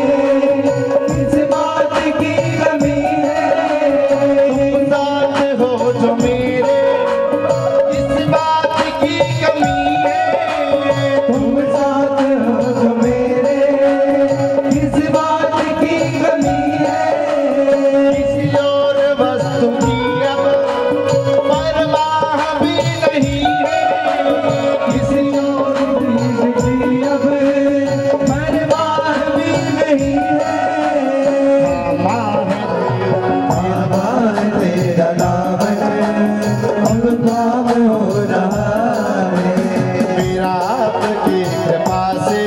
किस बात की कमी है। तुम साथ हो जो मेरे, किस बात की कमी है। तुम साथ हो जो मेरे किस बात की कमी है। किसी और वस्तु की अब परवाह भी नहीं है। किसी और चीज की अब परवाह भी नहीं है। आभार तेरा नाम है, अब काम हो रहा है। मेरा आपकी कृपा से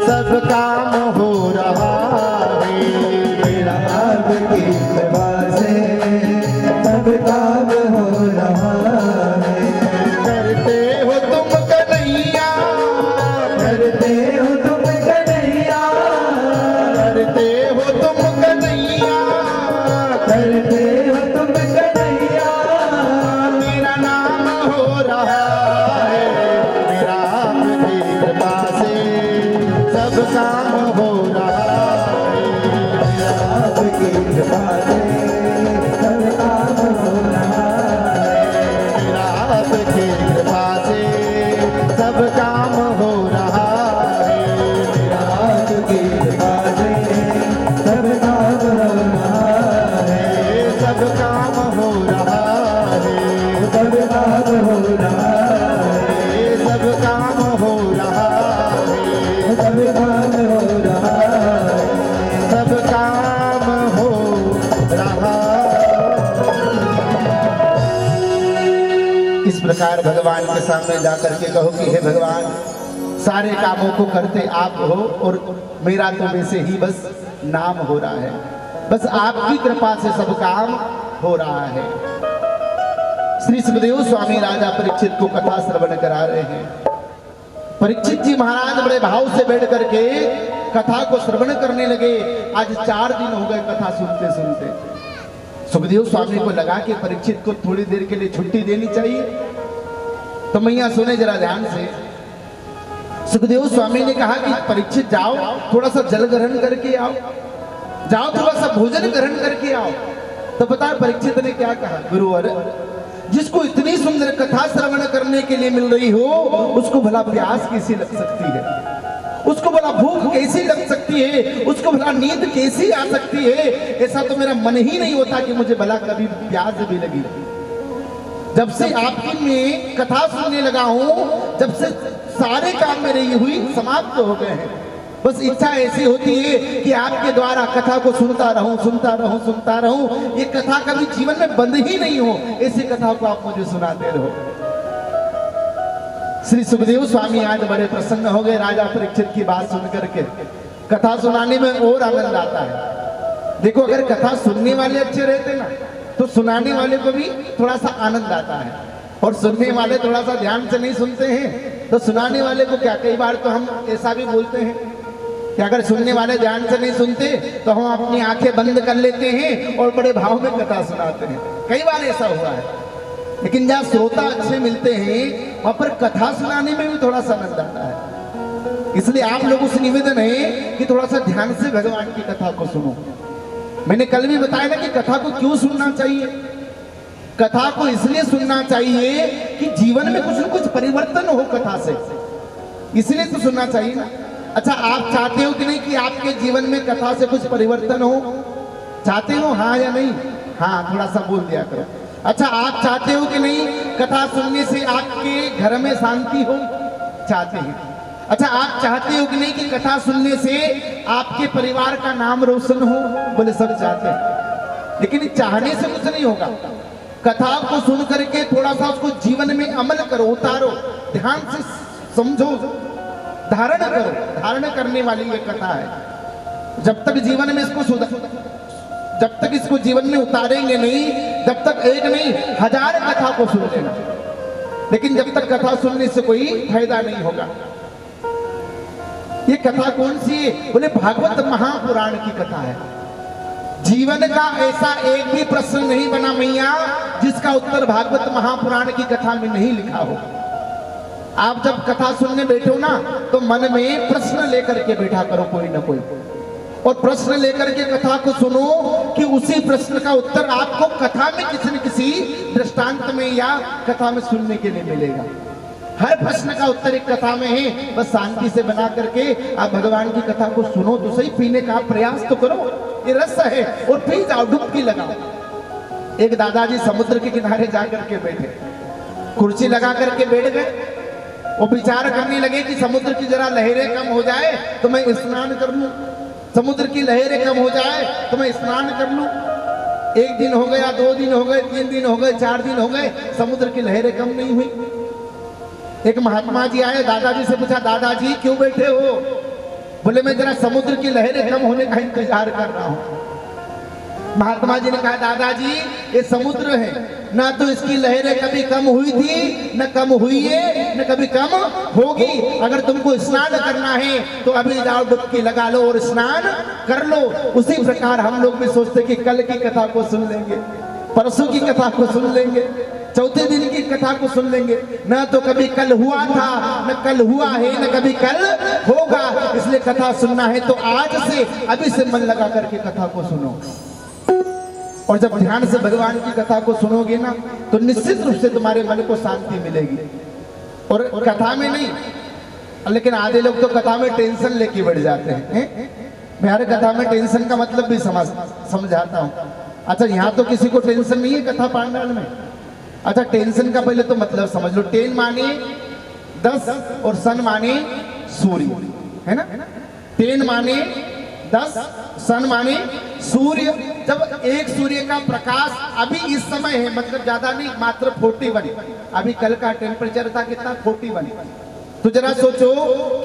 सब काम हो रहा है। मेरा आपकी कृपा से सब काम हो रहा है। करते हो तुम कन्हैया, करते हो तुम कन्हैया, करते हो तुम कन्हैया, करते हो तुम कन्हैया। मेरा नाम हो रहा है। मेरा आपकी कृपा से सब काम हो रहा है। सब काम हो रहा है, सब काम हो रहा है, सब काम हो रहा है, सब काम हो रहा है, सब काम हो रहा है, सब काम हो रहा। इस प्रकार भगवान के सामने जाकर के कहो कि हे भगवान, सारे कामों को करते आप हो और मेरा तो वैसे ही बस नाम हो रहा है, बस आपकी कृपा से सब काम हो रहा है। श्री सुखदेव स्वामी राजा परीक्षित को कथा श्रवण करा रहे हैं। परीक्षित जी महाराज बड़े भाव से बैठ करके कथा को श्रवण करने लगे। आज 4 दिन हो गए कथा सुनते सुनते। सुखदेव स्वामी को लगा कि परीक्षित को थोड़ी देर के लिए छुट्टी देनी चाहिए। तो मैया सुने जरा ध्यान से। सुखदेव स्वामी ने कहा कि परीक्षित जाओ, थोड़ा सा जल ग्रहण करके आओ, जाओ थोड़ा सा भोजन ग्रहण करके आओ। तो पता है परीक्षित ने क्या कहा, गुरुवर जिसको इतनी सुंदर कथा श्रवण करने के लिए मिल रही हो, उसको भला प्यास कैसी लग सकती है, उसको भला भूख कैसी लग सकती है, उसको भला नींद कैसी आ सकती है। ऐसा तो मेरा मन ही नहीं होता कि मुझे भला कभी प्यास भी लगी। जब से आपकी मैं कथा सुनने लगा हूं, जब से सारे काम मेरे ये हुई समाप्त हो गए हैं। बस इच्छा ऐसी होती है कि आपके द्वारा कथा को सुनता रहूं, सुनता रहूं, सुनता रहूं। ये कथा कभी जीवन में बंद ही नहीं हो, ऐसी कथा को आप मुझे सुनाते रहो। श्री सुखदेव स्वामी आज बड़े प्रसन्न हो गए राजा परीक्षित की बात सुन करके। कथा सुनाने में और आनंद आता है। देखो अगर कथा सुनने वाले अच्छे रहते ना, तो सुनाने वाले को भी थोड़ा सा आनंद आता है। और सुनने वाले थोड़ा सा ध्यान से नहीं सुनते हैं तो सुनाने वाले को क्या, कई बार तो हम ऐसा भी बोलते हैं कि अगर सुनने वाले ध्यान से नहीं सुनते तो हम अपनी आंखें बंद कर लेते हैं और बड़े भाव में कथा सुनाते हैं। कई बार ऐसा हुआ है। लेकिन जहाँ श्रोता अच्छे मिलते हैं वहां पर कथा सुनाने में भी थोड़ा सा आनंद आता है। इसलिए आप लोगों से निवेदन है कि थोड़ा सा ध्यान से भगवान की कथा को सुनो। मैंने कल भी बताया ना कि कथा को क्यों सुनना चाहिए। कथा को इसलिए सुनना चाहिए कि जीवन में कुछ न कुछ परिवर्तन हो कथा से, इसलिए तो सुनना चाहिए ना। अच्छा, आप चाहते हो कि नहीं कि आपके जीवन में कथा से कुछ परिवर्तन हो? चाहते हो, हाँ या नहीं? हाँ, थोड़ा सा बोल दिया करो। अच्छा, आप चाहते हो कि नहीं कथा सुनने से आपके घर में शांति हो? चाहते हैं। अच्छा, आप चाहते हो कि नहीं कि कथा सुनने से आपके परिवार का नाम रोशन हो? बोले सब चाहते हैं। लेकिन चाहने से कुछ नहीं होगा। कथा को सुन करके थोड़ा सा उसको जीवन में अमल करो, उतारो, ध्यान से समझो, धारण करो। धारण करने वाली ये कथा है। जब तक जीवन में इसको जब तक इसको जीवन में उतारेंगे नहीं, जब तक एक नहीं 1000 कथा को सुन लेना, लेकिन जब तक कथा सुनने से कोई फायदा नहीं होगा। ये कथा कौन सी है? बोले भागवत महापुराण की कथा है। जीवन का ऐसा एक भी प्रश्न नहीं बना मैया जिसका उत्तर भागवत महापुराण की कथा में नहीं लिखा हो। आप जब कथा सुनने बैठो ना तो मन में प्रश्न लेकर के बैठा करो कोई ना कोई, और प्रश्न लेकर के कथा को सुनो कि उसी प्रश्न का उत्तर आपको कथा में किसी न किसी दृष्टांत में या कथा में सुनने के लिए मिलेगा। हर प्रश्न का उत्तर एक कथा में है। बस शांति से बना करके आप भगवान की कथा को सुनो तो सही, पीने का प्रयास तो करो, ये रस है, और पी जाओ, डुबकी लगाओ। एक दादाजी समुद्र के किनारे जाकर के बैठे, कुर्सी लगा करके बैठ गए। वो विचार करने लगे कि समुद्र की जरा लहरें कम हो जाए तो मैं स्नान कर लूं, समुद्र की लहरें कम हो जाए तो मैं स्नान कर लूं। 1 दिन हो गया, 2 दिन हो गए, 3 दिन हो गए, 4 दिन हो गए, समुद्र की लहरें कम नहीं हुई। एक महात्मा जी आए, दादाजी से पूछा, दादाजी क्यों बैठे हो? बोले मैं जरा समुद्र की लहरें कम होने का इंतजार कर रहा हूं। महात्मा जी ने कहा, दादाजी ये समुद्र है, ना तो इसकी लहरें कभी कम हुई थी, न कम हुई है, न कभी कम होगी। अगर तुमको स्नान करना है तो अभी जाओ, डुबकी लगा लो और स्नान कर लो। उसी प्रकार हम लोग भी सोचते कि कल की कथा को सुन लेंगे, परसों की कथा को सुन लेंगे, चौथे दिन की कथा को सुन लेंगे। न तो कभी कल हुआ था, न कल हुआ है, न कभी कल होगा। इसलिए कथा सुनना है तो आज से, अभी से मन लगा करके कथा को सुनो। और जब ध्यान से भगवान की कथा को सुनोगे ना तो निश्चित रूप से तुम्हारे मन को शांति मिलेगी। और कथा में नहीं, लेकिन आधे लोग तो कथा में टेंशन लेके बैठ जाते हैं। मैं हर कथा में टेंशन का मतलब भी समझाता हूँ। अच्छा, यहाँ तो किसी को टेंशन नहीं है कथा पांडाल में। अच्छा, टेंशन का पहले तो मतलब समझ लो। टेन माने 10 और सन माने सूर्य, है ना। टेन माने 10, सन माने सूर्य। जब एक सूर्य का प्रकाश अभी इस समय है, मतलब ज्यादा नहीं, मात्र 41। अभी कल का टेम्परेचर था कितना, 41। तो जरा सोचो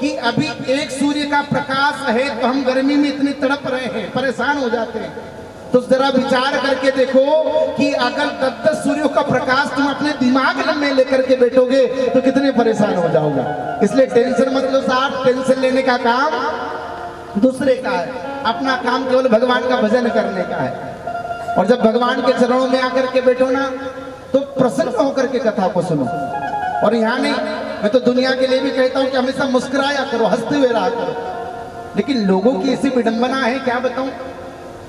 कि अभी एक सूर्य का प्रकाश है तो हम गर्मी में इतने तड़प रहे हैं, परेशान हो जाते हैं। तो जरा विचार करके देखो कि अगर 10-10 सूर्यों का प्रकाश तुम अपने दिमाग में लेकर के बैठोगे तो कितने परेशान हो जाओगे। इसलिए टेंशन मत लो साहब। टेंशन लेने का काम दूसरे का है, अपना काम केवल भगवान का भजन करने का है। और जब भगवान के चरणों में आकर के बैठो ना तो प्रसन्न होकर के कथा को सुनो। और यहाँ नहीं, मैं तो दुनिया के लिए भी कहता हूँ कि हमेशा मुस्कुराया करो, हंसते हुए रहा करो। लेकिन लोगों की ऐसी विडंबना है, क्या बताऊं,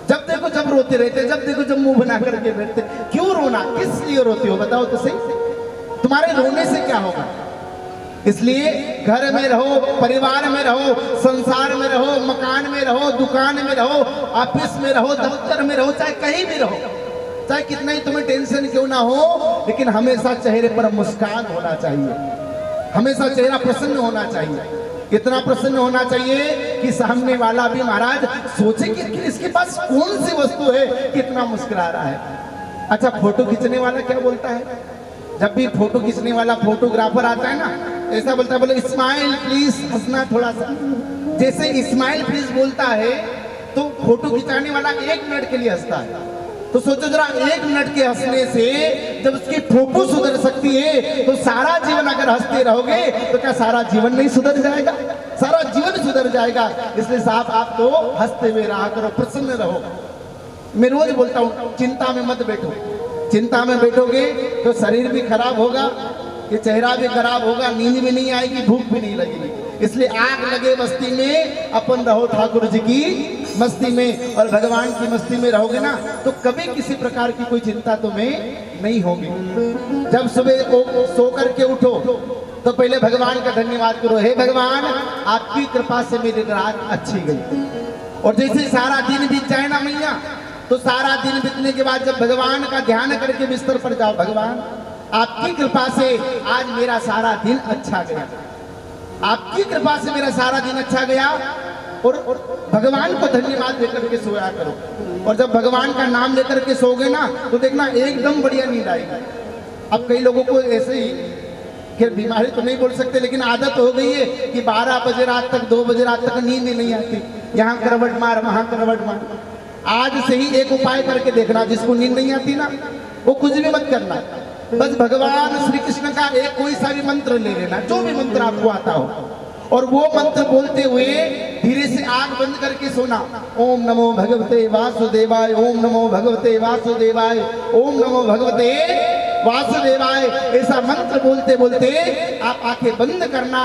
जब देखो जब रोते रहते, जब देखो जब मुंह बना करके बैठते। क्यों रोना, किस लिए रोते हो बताओ तो सही। तुम्हारे रोने से क्या होगा। इसलिए घर में रहो, परिवार में रहो, संसार में रहो, मकान में रहो, दुकान में रहो, ऑफिस में रहो, दफ्तर में रहो, चाहे कहीं भी रहो, चाहे कितना ही तुम्हें टेंशन क्यों ना हो, लेकिन हमेशा चेहरे पर मुस्कान होना चाहिए। हमेशा चेहरा प्रसन्न होना चाहिए। इतना प्रसन्न होना चाहिए कि सामने वाला भी महाराज सोचे कि इसके पास कौन सी वस्तु है, कितना मुस्कुरा रहा है। अच्छा, फोटो खींचने वाला क्या बोलता है, जब भी फोटो खींचने वाला फोटोग्राफर आता है ना, ऐसा बोलता है, बोले स्माइल प्लीज, हंसना थोड़ा सा। जैसे स्माइल प्लीज बोलता है तो फोटो खिंचाने वाला 1 मिनट के लिए हंसता है। तो सोचो जरा, 1 मिनट के हंसने से जब उसकी फोटो सुधर सकती है तो सारा जीवन अगर हंसते रहोगे तो क्या सारा जीवन नहीं सुधर जाएगा, सारा जीवन सुधर जाएगा। इसलिए साहब आप तो हंसते हुए रहा करो, प्रसन्न रहो। मैं रोज बोलता हूँ, चिंता में मत बैठो। चिंता में बैठोगे तो शरीर भी खराब होगा, ये चेहरा भी खराब होगा, नींद भी नहीं आएगी, भूख भी नहीं लगेगी। इसलिए आग लगे मस्ती में, अपन रहो ठाकुर जी की मस्ती में। और भगवान की मस्ती में रहोगे ना तो कभी किसी प्रकार की कोई चिंता तुम्हें नहीं होगी। जब सुबह सो करके उठो तो पहले भगवान का धन्यवाद करो, हे भगवान आपकी कृपा से मेरी रात अच्छी गई। और जैसे सारा दिन बीत जाए ना मैया, तो सारा दिन बीतने के बाद जब भगवान का ध्यान करके बिस्तर पर जाओ, भगवान आपकी कृपा से आज मेरा सारा दिन अच्छा गया, आपकी कृपा से मेरा सारा दिन अच्छा गया। और भगवान को धन्यवाद देकर के सोया करो। और जब भगवान का नाम लेकर के सोओगे ना तो देखना एकदम बढ़िया नींद आएगी। अब कई लोगों को ऐसे ही, खैर बीमारी तो नहीं बोल सकते, लेकिन आदत हो गई है कि 12 बजे रात तक, 2 बजे रात तक नींद ही नहीं आती, यहाँ करवट मार, वहां करवट मार। आज से ही एक उपाय करके देखना, जिसको नींद नहीं आती ना वो कुछ भी मत करना, बस भगवान श्री कृष्ण का एक कोई सा भी मंत्र ले लेना, जो भी मंत्र आपको आता हो, और वो मंत्र बोलते हुए धीरे से आंख बंद करके सोना। ओम नमो भगवते वासुदेवाय, ओम नमो भगवते वासुदेवाय, ओम नमो भगवते वासुदेवाय। ऐसा मंत्र बोलते बोलते आप आंखें बंद करना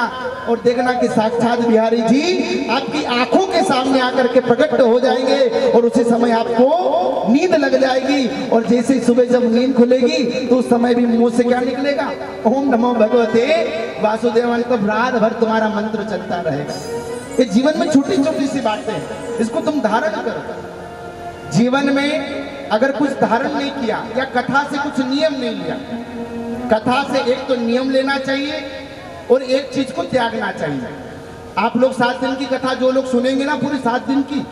और देखना कि साक्षात बिहारी जी आपकी आंखों के सामने आकर के प्रकट हो जाएंगे। और उसी समय आपको नींद लग जाएगी। और जैसे सुबह जब नींद खुलेगी तो उस समय भी मुंह से क्या निकलेगा, ओम नमो भगवते वासुदेवाय। तो रात भर तुम्हारा मंत्र चलता रहेगा। ये जीवन में छोटी छोटी सी बातें हैं, इसको तुम धारण करो। जीवन में अगर कुछ धारण नहीं किया या कथा से कुछ नियम नहीं लिया, कथा से एक तो नियम लेना चाहिए और एक चीज को त्यागना चाहिए। आप लोग 7 दिन की कथा जो लोग सुनेंगे ना पूरी 7 दिन की,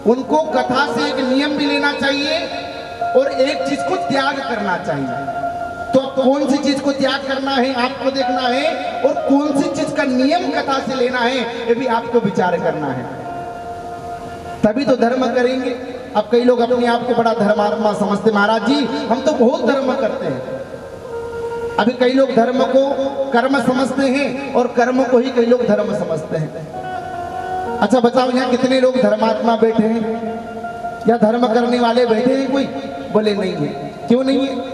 उनको कथा से एक नियम भी लेना चाहिए और एक चीज को त्याग करना चाहिए। तो कौन सी चीज को त्याग करना है आपको देखना है, और कौन सी चीज का नियम कथा से लेना है ये भी आपको विचार करना है, तभी तो धर्म करेंगे। अब कई लोग अपने आप को बड़ा धर्मात्मा समझते, महाराज जी हम तो बहुत धर्म करते हैं। अभी कई लोग धर्म को कर्म समझते हैं और कर्म को ही कई लोग धर्म समझते हैं। अच्छा बताओ, यहाँ कितने लोग धर्मात्मा बैठे हैं या धर्म करने वाले बैठे हैं? कोई बोले नहीं है। क्यों नहीं है?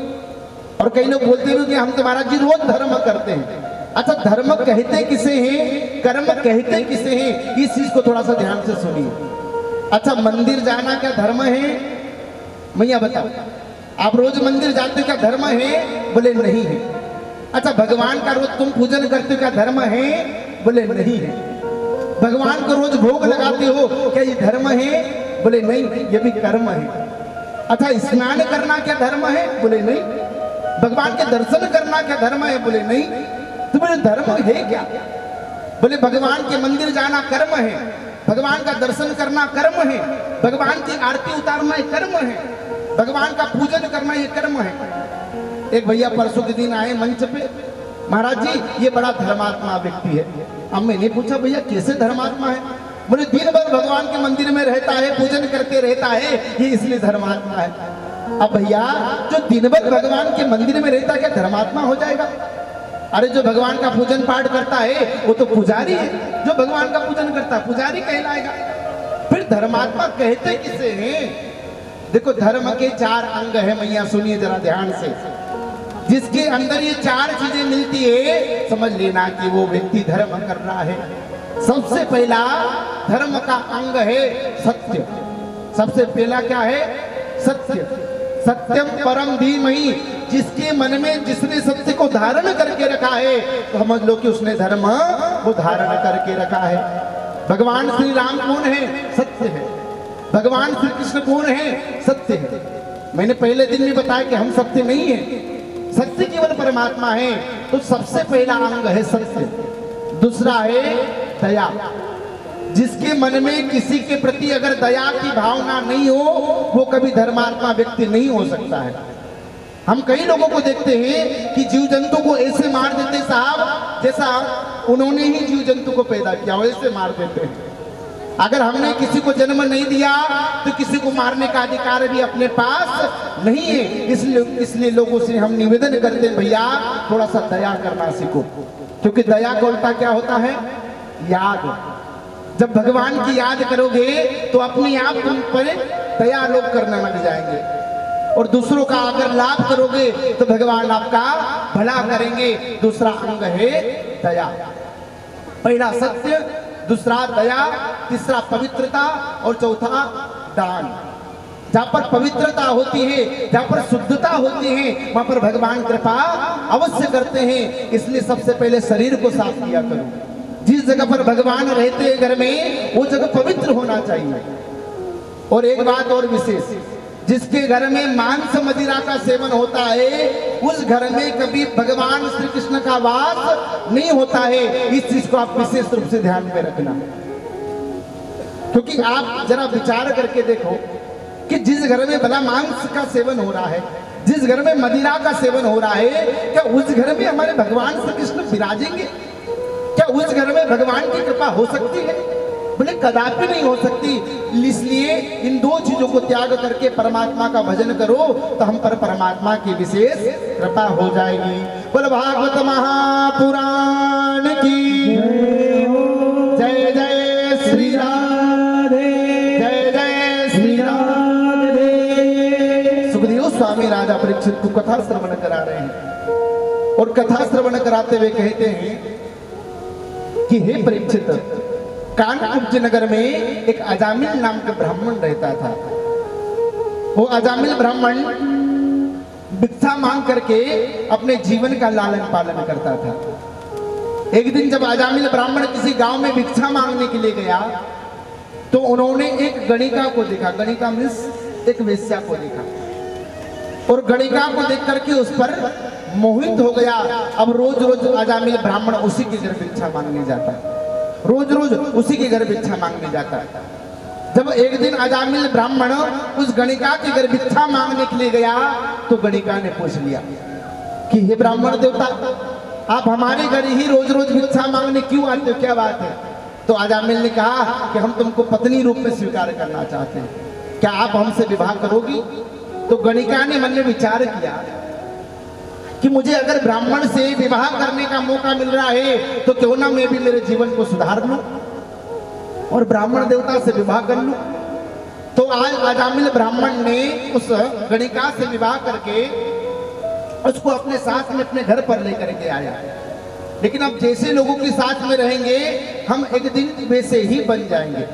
और कई लोग बोलते हैं कि हम तो महाराज जी रोज धर्म करते हैं। अच्छा, धर्म कहते किसे हैं, कर्म कहते किसे हैं, इस चीज को थोड़ा सा ध्यान से सुनिए। अच्छा, मंदिर जाना क्या धर्म है? मैया बताओ, आप रोज मंदिर जाते हो क्या धर्म है? बोले नहीं है। अच्छा, भगवान का रोज तुम पूजन करते हो क्या धर्म है? बोले नहीं है। भगवान को रोज भोग लगाते हो, क्या ये धर्म है? बोले नहीं, ये भी कर्म है। अच्छा, स्नान करना क्या धर्म है? बोले नहीं। भगवान के दर्शन करना क्या धर्म है? बोले नहीं। तो बोले धर्म है क्या? बोले भगवान के मंदिर जाना कर्म है, भगवान का दर्शन करना कर्म है, भगवान की आरती उतारना एक कर्म है, भगवान का पूजन करना ये कर्म है। एक भैया परसों के दिन आए मंच पे, महाराज जी ये बड़ा धर्मात्मा व्यक्ति है। अब मैंने पूछा भैया कैसे धर्मात्मा है? बोले दिन भर भगवान के मंदिर में रहता है, पूजन करते रहता है, ये इसलिए धर्मात्मा है। अब भैया जो दिन भर भगवान के मंदिर में रहता है क्या धर्मात्मा हो जाएगा? अरे जो भगवान का पूजन पाठ करता है वो तो पुजारी है, जो भगवान का पूजन करता है पुजारी कहलाएगा। फिर धर्मात्मा कहते किसे हैं? देखो धर्म के 4 अंग है मैया, सुनिए जरा ध्यान से। जिसके अंदर ये 4 चीजें मिलती है, समझ लेना कि वो व्यक्ति धर्म कर रहा है। सबसे पहला धर्म का अंग है सत्य। सबसे पहला क्या है? सत्य। सत्यम परम धीमहि, जिसके मन में जिसने सत्य को धारण करके रखा है तो समझ लो कि उसने धर्म को धारण करके रखा है। भगवान श्री राम कौन है? सत्य है। भगवान श्री कृष्ण कौन है? सत्य है। मैंने पहले दिन में बताया कि हम सत्य नहीं है, सत्य केवल परमात्मा है। तो सबसे पहला अंग है सत्य। दूसरा है दया। जिसके मन में किसी के प्रति अगर दया की भावना नहीं हो वो कभी धर्मात्मा व्यक्ति नहीं हो सकता है। हम कई लोगों को देखते हैं कि जीव जंतु को ऐसे मार देते साहब जैसा उन्होंने ही जीव जंतु को पैदा किया, वैसे मार देते हैं। अगर हमने किसी को जन्म नहीं दिया तो किसी को मारने का अधिकार भी अपने पास नहीं है। इसलिए लोगों से हम निवेदन करते हैं भैया थोड़ा सा दया करना सीखो, क्योंकि दया का उल्टा क्या होता है? याद। जब भगवान की याद करोगे तो अपने आप तुम पर दया लोग करने लग जाएंगे, और दूसरों का अगर लाभ करोगे तो भगवान आपका भला करेंगे। दूसरा अंग है दया। पहला सत्य, दूसरा दया, तीसरा पवित्रता और चौथा दान। जहाँ पर पवित्रता होती है, जहाँ पर शुद्धता होती है, वहां पर भगवान कृपा अवश्य करते हैं। इसलिए सबसे पहले शरीर को साफ किया करो। जिस जगह पर भगवान रहते हैं घर में, वो जगह पवित्र होना चाहिए। और एक बात और विशेष, जिसके घर में मांस मदिरा का सेवन होता है उस घर में कभी भगवान श्री कृष्ण का वास नहीं होता है। इस चीज को आप विशेष रूप से ध्यान में रखना, क्योंकि आप जरा विचार करके देखो कि जिस घर में भला मांस का सेवन हो रहा है, जिस घर में मदिरा का सेवन हो रहा है, क्या उस घर में हमारे भगवान श्री कृष्ण विराजेंगे? क्या उस घर में भगवान की कृपा हो सकती है? बोले कदापि नहीं हो सकती। इसलिए इन 2 चीजों को त्याग करके परमात्मा का भजन करो तो हम पर परमात्मा की विशेष कृपा हो जाएगी। बोल भागवत महापुराण की जय जय श्री राधे, जय जय श्री राधे। सुखदेव स्वामी राजा परीक्षित को कथा श्रवण करा रहे हैं, और कथा श्रवण कराते हुए कहते हैं कि हे परीक्षित, कानकुब्ज नगर में एक अजामिल नाम का ब्राह्मण रहता था। वो अजामिल ब्राह्मण भिक्षा मांग करके अपने जीवन का लालन पालन करता था। एक दिन जब अजामिल ब्राह्मण किसी गांव में भिक्षा मांगने के लिए गया तो उन्होंने एक गणिका को देखा। गणिका मीन्स एक वेश्या को देखा, और गणिका को देख करके उस पर मोहित हो गया। अब रोज रोज अजामिल ब्राह्मण उसी के घर भिक्षा मांगने जाता है, रोज रोज उसी के घर भिक्षा मांगने जाता है। जब एक दिन अजामिल ब्राह्मण उस गणिका के घर भिक्षा मांगने के लिए गया तो गणिका ने पूछ लिया कि हे ब्राह्मण देवता, आप हमारे घर ही रोज रोज भिक्षा मांगने क्यों आते हो, क्या बात है? तो अजामिल ने कहा कि हम तुमको पत्नी रूप में स्वीकार करना चाहते हैं, क्या आप हमसे विवाह करोगी? तो गणिका ने मन में विचार किया कि मुझे अगर ब्राह्मण से विवाह करने का मौका मिल रहा है तो क्यों ना मैं भी मेरे जीवन को सुधार लूं और ब्राह्मण देवता से विवाह कर लूं। तो आज अजामिल ब्राह्मण ने उस गणिका से विवाह करके उसको अपने साथ में अपने घर पर लेकर के आया। लेकिन अब जैसे लोगों के साथ में रहेंगे हम एक दिन वैसे ही बन जाएंगे।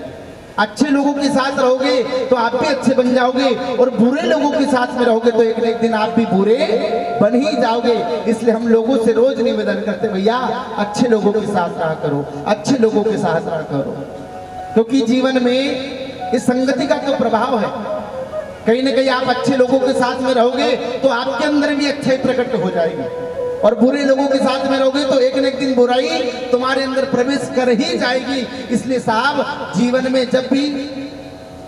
अच्छे लोगों के साथ रहोगे तो आप भी अच्छे बन जाओगे, और बुरे लोगों के साथ में रहोगे तो एक न एक दिन आप भी बुरे बन ही जाओगे। इसलिए हम लोगों से रोज निवेदन करते, भैया अच्छे लोगों के साथ रहा करो, अच्छे लोगों के साथ रहा करो, क्योंकि जीवन में इस संगति का तो प्रभाव है। कहीं ना कहीं आप अच्छे लोगों के साथ में रहोगे तो आपके अंदर भी अच्छाई प्रकट हो जाएगी, और बुरे लोगों के साथ में रहोगे तो एक न एक दिन बुराई तुम्हारे अंदर प्रवेश कर ही जाएगी। इसलिए साहब, जीवन में जब भी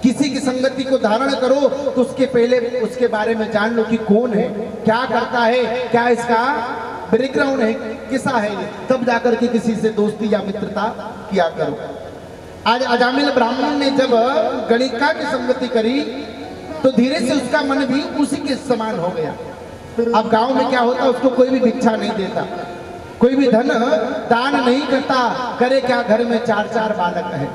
किसी की संगति को धारण करो तो उसके पहले उसके बारे में जान लो कि कौन है, क्या करता है, क्या इसका बैकग्राउंड है, किसा है, तब जाकर के किसी से दोस्ती या मित्रता किया करो। आज अजामिल ब्राह्मण ने जब गणिका की संगति करी तो धीरे से उसका मन भी उसी के समान हो गया। अब गांव में क्या होता, उसको कोई भी भिक्षा नहीं देता, कोई भी धन दान नहीं करता, करे क्या, घर में 4-4 बालक है,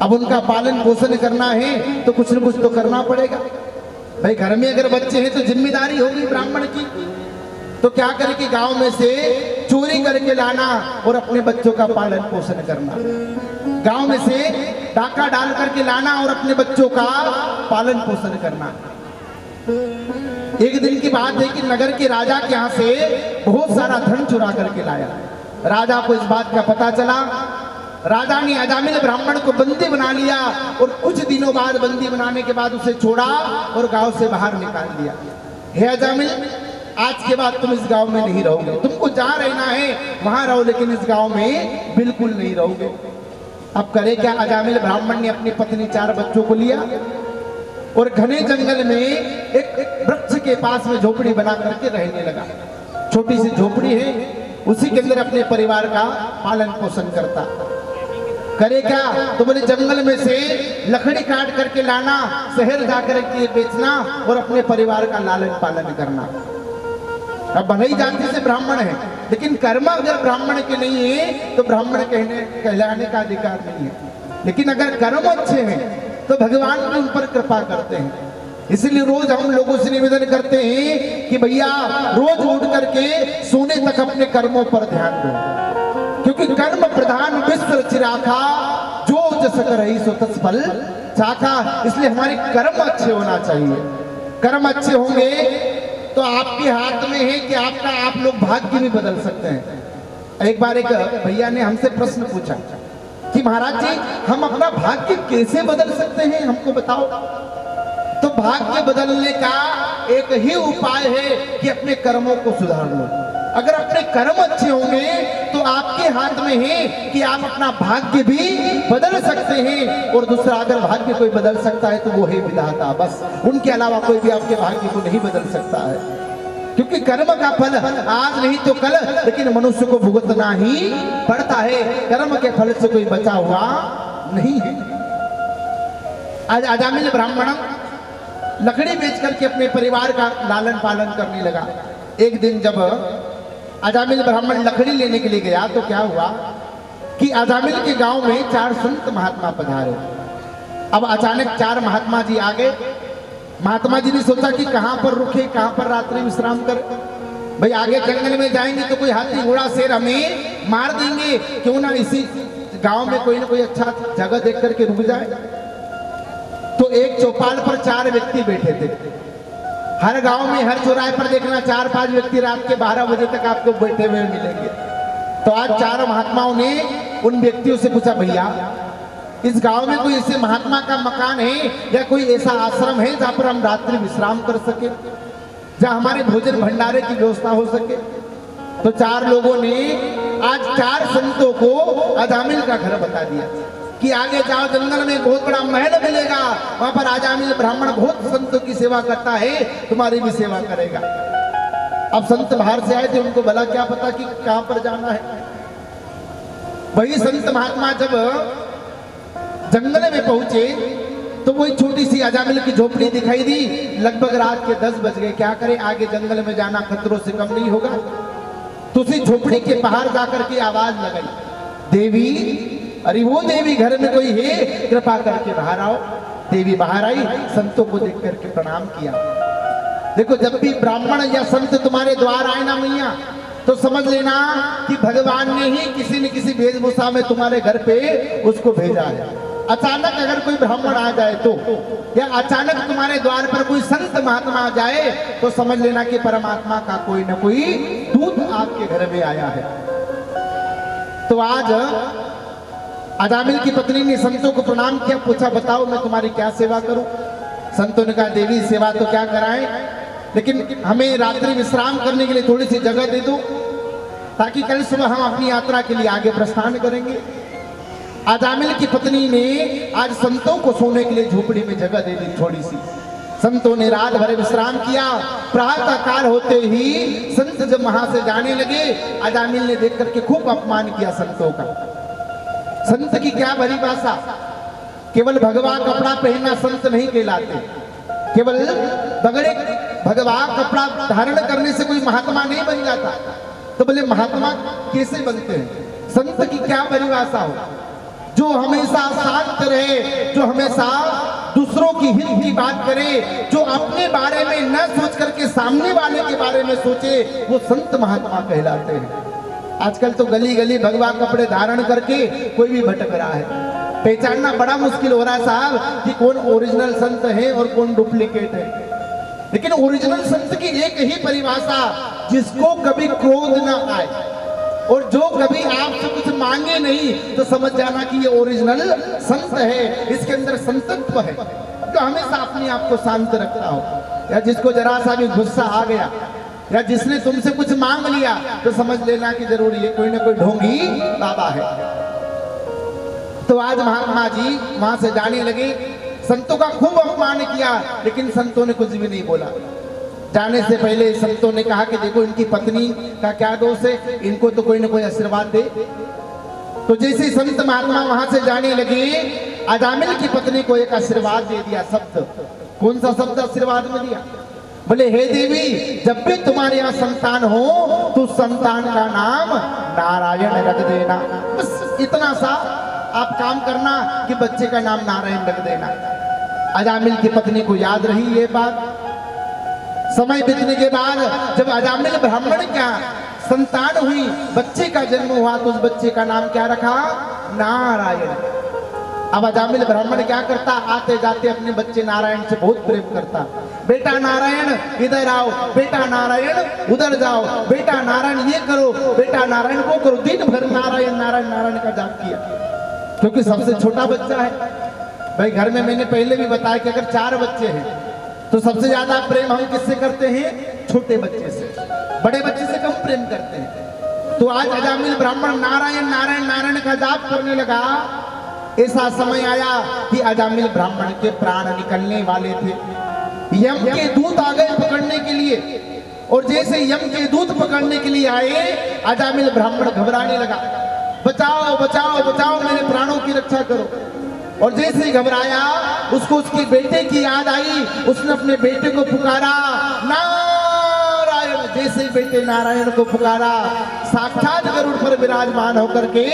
अब उनका पालन पोषण करना है तो कुछ न कुछ तो करना पड़ेगा। भाई घर में अगर बच्चे हैं तो जिम्मेदारी होगी ब्राह्मण की, तो क्या करे कि गांव में से चोरी करके लाना और अपने बच्चों का पालन पोषण करना, गांव में से डाका डाल करके लाना और अपने बच्चों का पालन पोषण करना। एक दिन की बात है कि नगर के राजा के यहाँ से बहुत सारा धन चुरा करके लाया। राजा को इस बात का पता चला, राजा ने अजामिल ब्राह्मण को बंदी बना लिया, और कुछ दिनों बाद बंदी बनाने के बाद उसे छोड़ा और गांव से बाहर निकाल दिया। हे अजामिल, आज के बाद तुम इस गांव में नहीं रहोगे, तुमको जहां रहना है वहां रहो, लेकिन इस गांव में बिल्कुल नहीं रहोगे। अब करे क्या, अजामिल ब्राह्मण ने अपनी पत्नी 4 बच्चों को लिया और घने जंगल में एक वृक्ष के पास में झोपड़ी बना करके रहने लगा। छोटी सी झोपड़ी है, उसी के अंदर अपने परिवार का पालन पोषण करता। करे क्या, तो बोले जंगल में से लकड़ी काट करके लाना, शहर जाकर के बेचना और अपने परिवार का लालन पालन करना। अब भले ही जाति से ब्राह्मण है, लेकिन कर्म अगर ब्राह्मण के नहीं है तो ब्राह्मण कहलाने का अधिकार नहीं है। लेकिन अगर कर्म अच्छे हैं तो भगवान भी उन पर कृपा करते हैं। इसलिए रोज हम लोगों से निवेदन करते हैं कि भैया रोज उठ करके सोने तक अपने कर्मों पर ध्यान दो, क्योंकि कर्म प्रधान विश्व चिराखा, जो जस करहि सो तस फल चाखा। इसलिए हमारे कर्म अच्छे होना चाहिए। कर्म अच्छे होंगे तो आपके हाथ में है कि आपका आप लोग भाग्य भी बदल सकते हैं। एक बार एक भैया ने हमसे प्रश्न पूछा कि महाराज जी, हम अपना भाग्य कैसे बदल सकते हैं, हमको बताओ। तो भाग्य बदलने का एक ही उपाय है कि अपने कर्मों को सुधार लो। अगर अपने कर्म अच्छे होंगे तो आपके हाथ में है कि आप अपना भाग्य भी बदल सकते हैं। और दूसरा, अगर भाग्य कोई बदल सकता है तो वो है विधाता, बस उनके अलावा कोई भी आपके भाग्य को नहीं बदल सकता है। क्योंकि कर्म का फल आज नहीं तो कल, लेकिन मनुष्य को भुगतना ही पड़ता है। कर्म के फल से कोई बचा हुआ नहीं है। आज अजामिल ब्राह्मण लकड़ी बेच करके अपने परिवार का लालन पालन करने लगा। एक दिन जब अजामिल ब्राह्मण लकड़ी लेने के लिए गया तो क्या हुआ कि अजामिल के गांव में 4 संत महात्मा पधारे। अब अचानक 4 महात्मा जी आ गए। महात्मा जी ने सोचा कि कहां पर रुके, कहां पर रात्रि विश्राम कर। भाई आगे जंगल में जाएंगे तो कोई हाथी घोड़ा शेर हमें मार देंगे, क्यों ना इसी गांव में कोई ना कोई अच्छा जगह देख करके रुक जाए। तो एक चौपाल पर 4 व्यक्ति बैठे थे। हर गांव में हर चौराहे पर देखना 4-5 व्यक्ति रात के 12 बजे तक आपको बैठे हुए मिलेंगे। तो आज 4 महात्माओं ने उन व्यक्तियों से पूछा, भैया इस गांव में कोई ऐसे महात्मा का मकान है या कोई ऐसा आश्रम है जहां पर हम रात्रि विश्राम कर सके, जहां हमारे भोजन भंडारे की व्यवस्था हो सके। तो 4 लोगों ने आज 4 संतों को अजामिल का घर बता दिया कि आगे जाओ, जंगल में बहुत बड़ा महल मिलेगा, वहां पर अजामिल ब्राह्मण बहुत संतों की सेवा करता है, तुम्हारी भी सेवा करेगा। अब संत बाहर से आए थे, उनको भला क्या पता कि कहां पर जाना है। वही संत महात्मा जब जंगल में पहुंचे तो वही छोटी सी अजामिल की झोपड़ी दिखाई दी। लगभग रात के 10 बज गए। क्या करें, आगे जंगल में जाना खतरों से कम नहीं होगा। तो उसी झोपड़ी के बाहर जाकर के आवाज लगाई, देवी, अरे वो देवी घर में कोई है, कृपा करके बाहर आओ। देवी बाहर आई, संतों को देख करके प्रणाम किया। देखो, जब भी ब्राह्मण या संत तुम्हारे द्वार आए ना मैया, तो समझ लेना कि भगवान ने ही किसी न किसी वेशभूषा में तुम्हारे घर पे उसको भेजा है। अचानक अगर कोई ब्राह्मण आ जाए तो, या अचानक तुम्हारे द्वार पर कोई संत महात्मा आ जाए तो समझ लेना कि परमात्मा का कोई न कोई दूत आपके घर में आया है। तो आज अजामिल की पत्नी ने संतों को प्रणाम किया, पूछा बताओ मैं तुम्हारी क्या सेवा करूं। संतों ने कहा देवी सेवा तो क्या कराएं, लेकिन हमें रात्रि विश्राम करने के लिए थोड़ी सी जगह दे दो, ताकि कल सुबह हम अपनी यात्रा के लिए आगे प्रस्थान करेंगे। अजामिल की पत्नी ने आज संतों को सोने के लिए झोपड़ी में जगह दे दी थोड़ी सी। संतों ने रात भर विश्राम किया। प्रातः काल होते ही संत जब वहां से जाने लगे, अजामिल ने देख करके खूब अपमान किया संतों का। संत की क्या भली भाषा, केवल भगवा कपड़ा पहनना संत नहीं कहलाते, केवल बगड़े भगवा कपड़ा धारण करने से कोई महात्मा नहीं बन जाता। तो बोले महात्मा कैसे बनते हैं? संत की क्या परिभाषा हो, जो हमेशा शांत रहे, जो हमेशा दूसरों की हित की बात करे, जो अपने बारे में न सोच करके सामने वाले के बारे में सोचे, वो संत महात्मा कहलाते हैं। आजकल तो गली गली भगवा कपड़े धारण करके कोई भी भटक रहा है, पहचानना बड़ा मुश्किल हो रहा है साहब कि कौन ओरिजिनल संत है और कौन डुप्लीकेट है। लेकिन ओरिजिनल संत की एक ही परिभाषा, जिसको कभी क्रोध ना आए और जो कभी आपसे कुछ मांगे नहीं, तो समझ जाना कि ये ओरिजिनल संत है, इसके अंदर संतत्व है, जो हमेशा अपने आप को शांत रखता हो। या जिसको जरा सा भी गुस्सा आ गया, या जिसने तुमसे कुछ मांग लिया, तो समझ लेना कि जरूर ये कोई ना कोई ढोंगी बाबा है। तो आज महात्मा जी वहां से जाने लगे, संतों का खूब अपमान किया, लेकिन संतों ने कुछ भी नहीं बोला। जाने से पहले संतों ने कहा कि देखो इनकी पत्नी का क्या दोष है, इनको तो कोई ना कोई आशीर्वाद दे। तो जैसे संत महात्मा वहां से जाने लगे, अजामिल की पत्नी को एक आशीर्वाद दे दिया शब्द। कौन सा शब्द आशीर्वाद में दिया? बोले हे देवी, जब भी तुम्हारे यहाँ संतान हो तो संतान का नाम नारायण रख देना। बस इतना सा आप काम करना कि बच्चे का नाम नारायण रख देना। अजामिल की पत्नी को याद रही ये बात। समय बीतने के बाद जब अजामिल ब्राह्मण क्या संतान हुई, बच्चे का जन्म हुआ, तो उस बच्चे का नाम क्या रखा? नारायण। अब अजामिल ब्राह्मण क्या करता, आते जाते अपने बच्चे नारायण से बहुत प्रेम करता। बेटा नारायण इधर आओ, बेटा नारायण उधर जाओ, बेटा नारायण ये करो, बेटा नारायण वो करो। दिन भर नारायण नारायण नारायण का जाप किया, क्योंकि सबसे छोटा बच्चा है। भाई घर में मैंने पहले भी बताया कि अगर 4 बच्चे हैं तो सबसे ज्यादा प्रेम हम किससे करते हैं? छोटे बच्चे से, बड़े बच्चे से कम प्रेम करते हैं। तो आज अजामिल ब्राह्मण नारायण नारायण नारायण का जाप करने लगा। ऐसा समय आया कि अजामिल ब्राह्मण के प्राण निकलने वाले थे। यम के दूत आ गए पकड़ने के लिए, और जैसे यम के दूत पकड़ने के लिए आए, अजामिल ब्राह्मण घबराने लगा, बचाओ बचाओ बचाओ, मेरे प्राणों की रक्षा करो। और जैसे ही घबराया, उसको उसके बेटे की याद आई, उसने अपने बेटे को पुकारा नारायण। जैसे ही बेटे नारायण को पुकारा, साक्षात गरुड़ पर विराजमान होकर के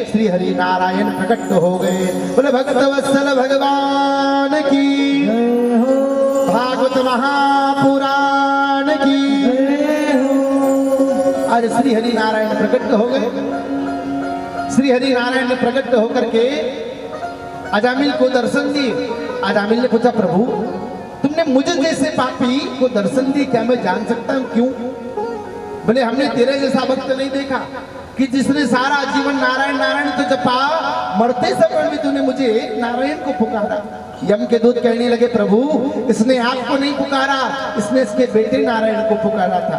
श्री हरि नारायण प्रकट हो गए। बोले भक्तवत्सल भगवान की, भागवत महापुराण की। आज श्री हरि नारायण प्रकट हो गए। श्री हरि नारायण ने प्रकट होकर के अजामिल को दर्शन दिए। अजामिल ने पूछा प्रभु, तुमने मुझे जैसे पापी को दर्शन दी, क्या मैं जान सकता हूं क्यों? बोले हमने तेरे जैसा भक्त नहीं देखा कि जिसने सारा जीवन नारायण नारायण तो जपा, मरते समय भी तूने मुझे नारायण को पुकारा। यम के दूत कहने लगे प्रभु, इसने आपको नहीं पुकारा, इसने इसके बेटे नारायण को पुकारा था।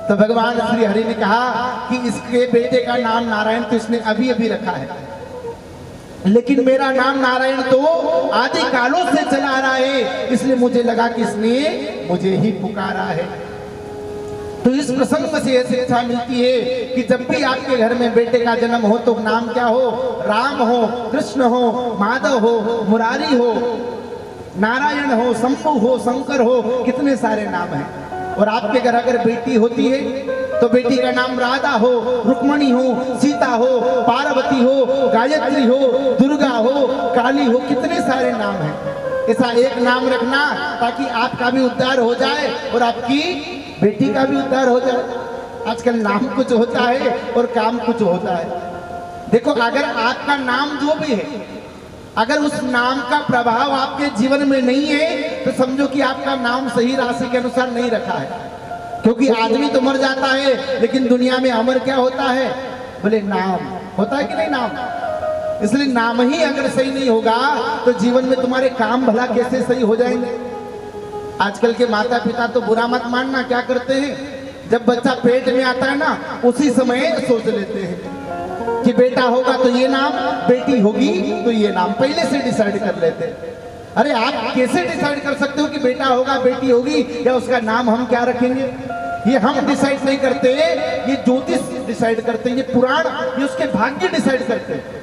तो भगवान श्री हरि ने कहा कि इसके बेटे का नाम नारायण तो इसने अभी अभी रखा है, लेकिन मेरा नाम नारायण तो आदि कालों से चला रहा है, इसलिए मुझे लगा कि इसने मुझे ही पुकारा है। तो इस प्रसंग से यह शिक्षा मिलती है कि जब भी आपके घर में बेटे का जन्म हो तो नाम क्या हो? राम हो, कृष्ण हो, माधव हो, मुरारी हो, नारायण हो, शंभु हो, शंकर हो, कितने सारे नाम हैं। और आपके घर अगर बेटी होती है तो बेटी का नाम राधा हो, रुक्मणी हो, सीता हो, पार्वती हो, गायत्री हो, दुर्गा हो, काली हो, कितने सारे नाम हैं। ऐसा एक नाम रखना ताकि आपका भी उद्धार हो जाए और आपकी बेटी का भी उद्धार हो जाए। आजकल नाम कुछ होता है और काम कुछ होता है। देखो अगर आपका नाम जो भी है, अगर उस नाम का प्रभाव आपके जीवन में नहीं है तो समझो कि आपका नाम सही राशि के अनुसार नहीं रखा है। क्योंकि आदमी तो मर जाता है, लेकिन दुनिया में अमर क्या होता है? बोले नाम होता है कि नहीं नाम। इसलिए नाम ही अगर सही नहीं होगा तो जीवन में तुम्हारे काम भला कैसे सही हो जाएंगे। आजकल के माता पिता तो बुरा मत मानना, क्या करते हैं, जब बच्चा पेट में आता है ना उसी समय सोच लेते हैं कि बेटा होगा तो ये नाम, बेटी होगी तो ये नाम, पहले से डिसाइड कर लेते हैं। अरे आप कैसे डिसाइड कर सकते हो कि बेटा होगा बेटी होगी या उसका नाम हम क्या रखेंगे? ये हम डिसाइड नहीं करते, ये ज्योतिष डिसाइड करते हैं, ये पुराण, ये उसके भाग्य डिसाइड करते हैं।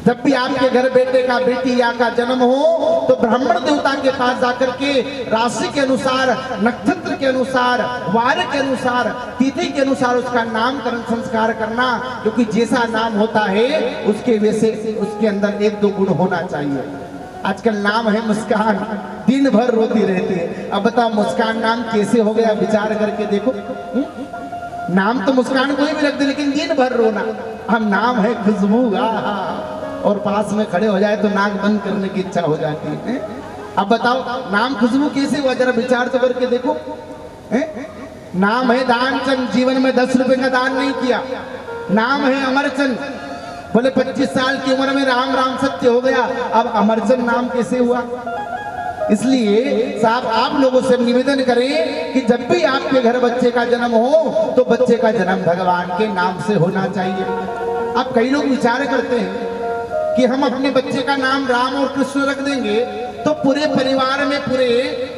जब भी आपके घर बेटे का बेटी या का जन्म हो तो ब्राह्मण देवता के पास जाकर के राशि के अनुसार, नक्षत्र के अनुसार, वार के अनुसार, तिथि के अनुसार उसका नामकरण संस्कार करना, क्योंकि जैसा नाम होता है उसके वैसे उसके अंदर एक दो गुण होना चाहिए। आजकल नाम है मुस्कान, दिन भर रोती रहती है। अब बताओ मुस्कान नाम कैसे हो गया, विचार करके देखो। नाम तो मुस्कान कोई भी रख दे, लेकिन दिन भर रोना। हम नाम है खुशबू, और पास में खड़े हो जाए तो नाक बंद करने की इच्छा हो जाती है। अब बताओ नाम खुशबू कैसे हुआ, जरा विचार तो करके देखो। नाम है दानचंद, जीवन में 10 रुपए का दान नहीं किया। नाम है अमरचंद, बोले 25 साल की उम्र में राम राम सत्य हो गया, अब अमरचंद नाम कैसे हुआ? इसलिए साहब आप लोगों से निवेदन करें कि जब भी आपके घर बच्चे का जन्म हो तो बच्चे का जन्म भगवान के नाम से होना चाहिए। अब कई लोग विचार करते हैं कि हम अपने बच्चे का नाम राम और कृष्ण रख देंगे तो पूरे परिवार में, पूरे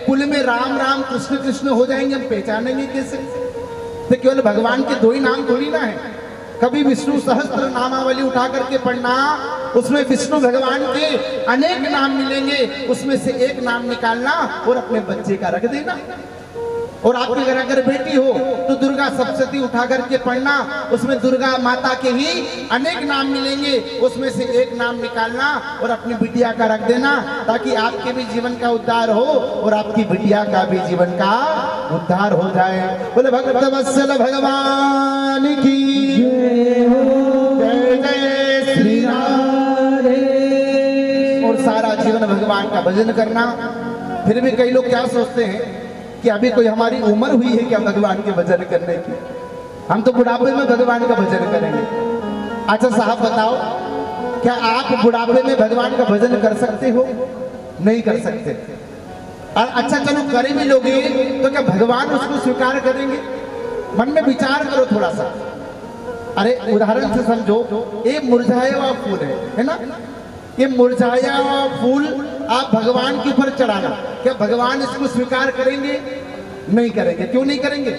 कुल में राम राम कृष्ण कृष्ण हो जाएंगे, हम पहचानेंगे कैसे? तो केवल भगवान के 2 ही नाम थोड़ी ना है। कभी विष्णु सहस्त्र नामावली उठा करके पढ़ना, उसमें विष्णु भगवान के अनेक नाम मिलेंगे, उसमें से एक नाम निकालना और अपने बच्चे का रख देना। और आपके घर अगर बेटी हो तो दुर्गा सप्तशती उठा करके पढ़ना, उसमें दुर्गा माता के ही अनेक नाम मिलेंगे, उसमें से एक नाम निकालना और अपनी बिटिया का रख देना, ताकि आपके भी जीवन का उद्धार हो और आपकी बिटिया का भी जीवन का उद्धार हो जाए। बोले भक्त वत्सल भगवान की जय जय श्री राम। और सारा जीवन भगवान का भजन करना। फिर भी कई लोग क्या सोचते हैं कि अभी कोई हमारी उम्र हुई है क्या भगवान के भजन करने की, हम तो बुढ़ापे में भगवान का भजन करेंगे। अच्छा साहब बताओ, क्या आप बुढ़ापे में भगवान का भजन कर सकते हो? नहीं कर सकते। और अच्छा चलो करे भी लोगे तो क्या भगवान उसको स्वीकार करेंगे? मन में विचार करो थोड़ा सा। अरे उदाहरण से समझो, एक मुरझाया हुआ फूल है ना, ये मुरझाया हुआ फूल आप भगवान के ऊपर चढ़ाना, क्या भगवान इसको स्वीकार करेंगे? नहीं करेंगे। क्यों नहीं करेंगे?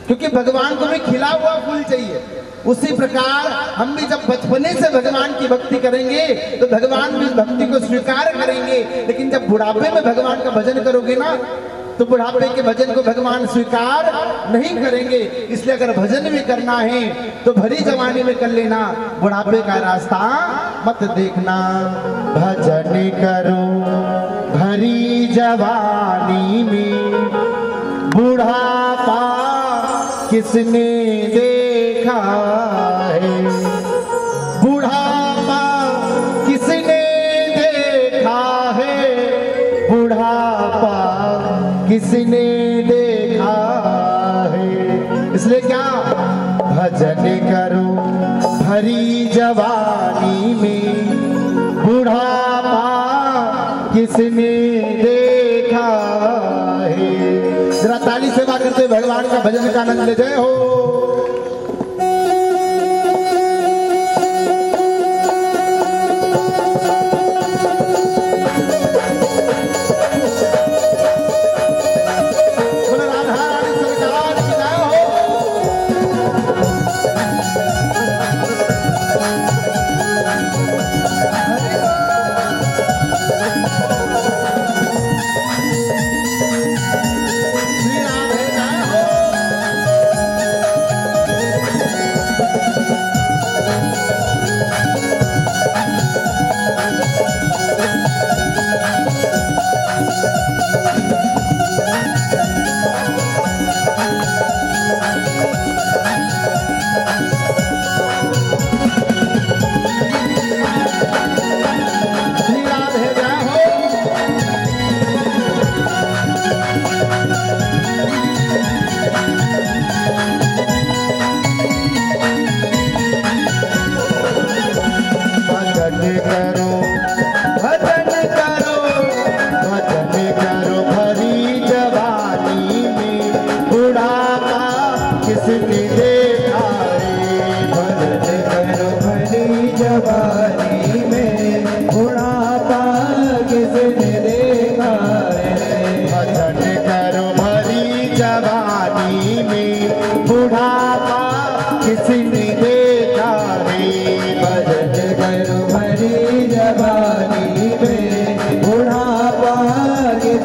क्योंकि भगवान को भी खिला हुआ फूल चाहिए। उसी प्रकार हम भी जब बचपने से भगवान की भक्ति करेंगे तो भगवान भी भक्ति को स्वीकार करेंगे, लेकिन जब बुढ़ापे में भगवान का भजन करोगे ना तो बुढ़ापे के भजन को भगवान स्वीकार नहीं करेंगे। इसलिए अगर भजन भी करना है तो भरी जवानी में कर लेना, बुढ़ापे का रास्ता मत देखना। भजन करो भरी जवानी में, बुढ़ापा किसने देखा है? बुढ़ापा किसने देखा है? बुढ़ापा किसने देखा है? इसलिए क्या भजन करो भरी जवानी में, बुढ़ापा किसने देखा है? जरा ताली सेवा करते भगवान का भजन का आनंद ले। जय हो।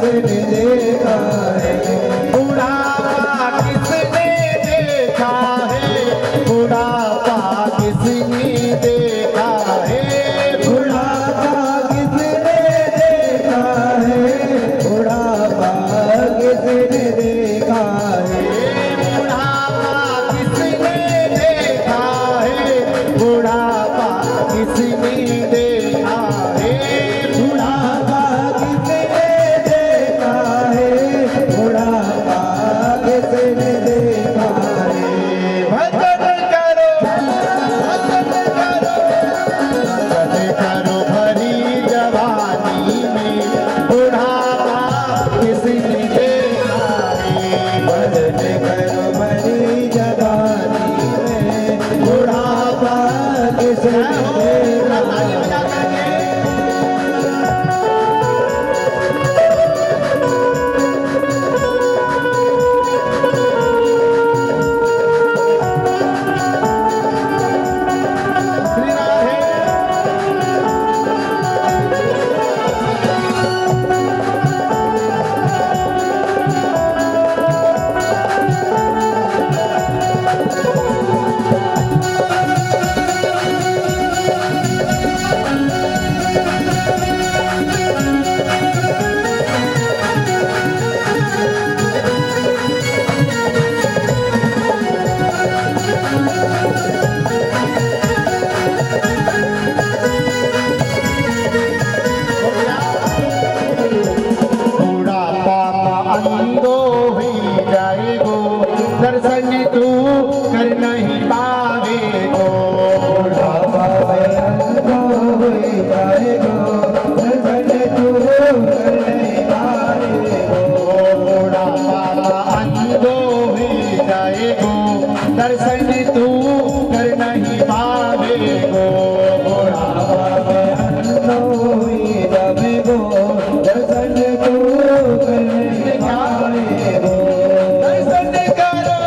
किसने देखा है बुढ़ापा किसने देखा है बुढ़ापा किसने देखा है बुढ़ापा किसने देखा है बुढ़ापा किसने देखा है बुढ़ापा किसने देखा है बुढ़ापा किसने देखा है बुढ़ापा किसने देखा है बुढ़ापा किसने देखा है भजन करो भजन करो भरी जवानी में बुढ़ापा किसने देखा है भजन करो बड़ी जवानी में बुढ़ापा किसने देखा है बुढ़ापा अंधो ही जाएगो दर्शन तू कर नहीं पावेगो बुढ़ापा अंधो हुई जाएगो दर्शन तू कर नहीं पाएगो बुढ़ापा अंधो ही जाएगो दर्शन तू कर नहीं पावेगो बुढ़ापा अंधो हुई जाएगो दर्शन तू कर नहीं पाएगो दर्शन करो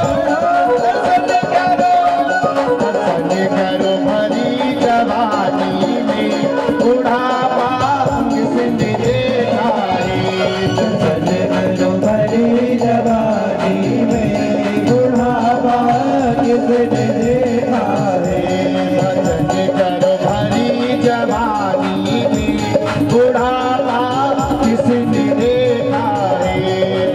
दर्शन करो भरी जवानी में बुढ़ापा किसने देखा है दर्शन करो भरी जवानी में बुढ़ापा किसने देखा है भजन करो भरी जवानी में बुढ़ापा किसने देखा है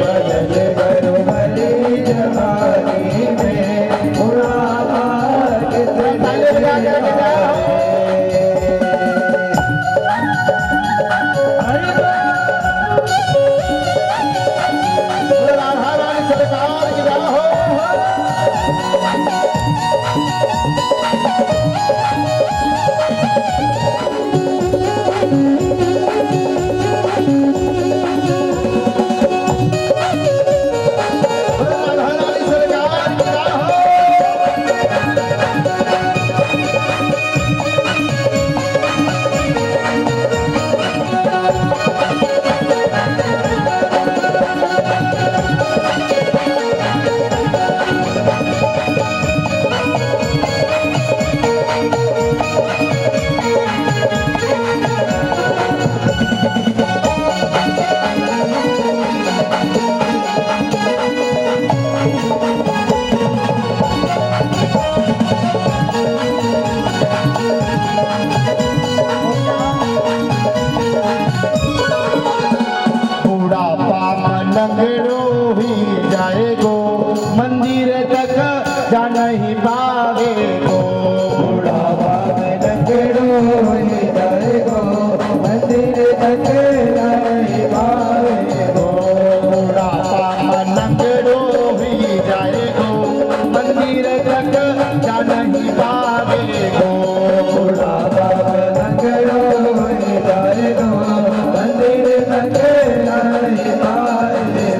भजन करो भरी जवानी में बुढ़ापा किसने देखा है राधा रानी सरकार की जय हो राधा रानी सरकार की जय हो बुढ़ापा लंगड़ो ही जाएगो मंदिर तक जा नहीं पावेगो बुढ़ापा में लंगड़ो ही जाएगो मंदिर तक नहीं पाएगो बुढ़ापा लंगड़ो ही जाएगो मंदिर तक जा नहीं पावेगो बुढ़ापा में लंगड़ो ही जाएगो मंदिर तक नहीं पाएगो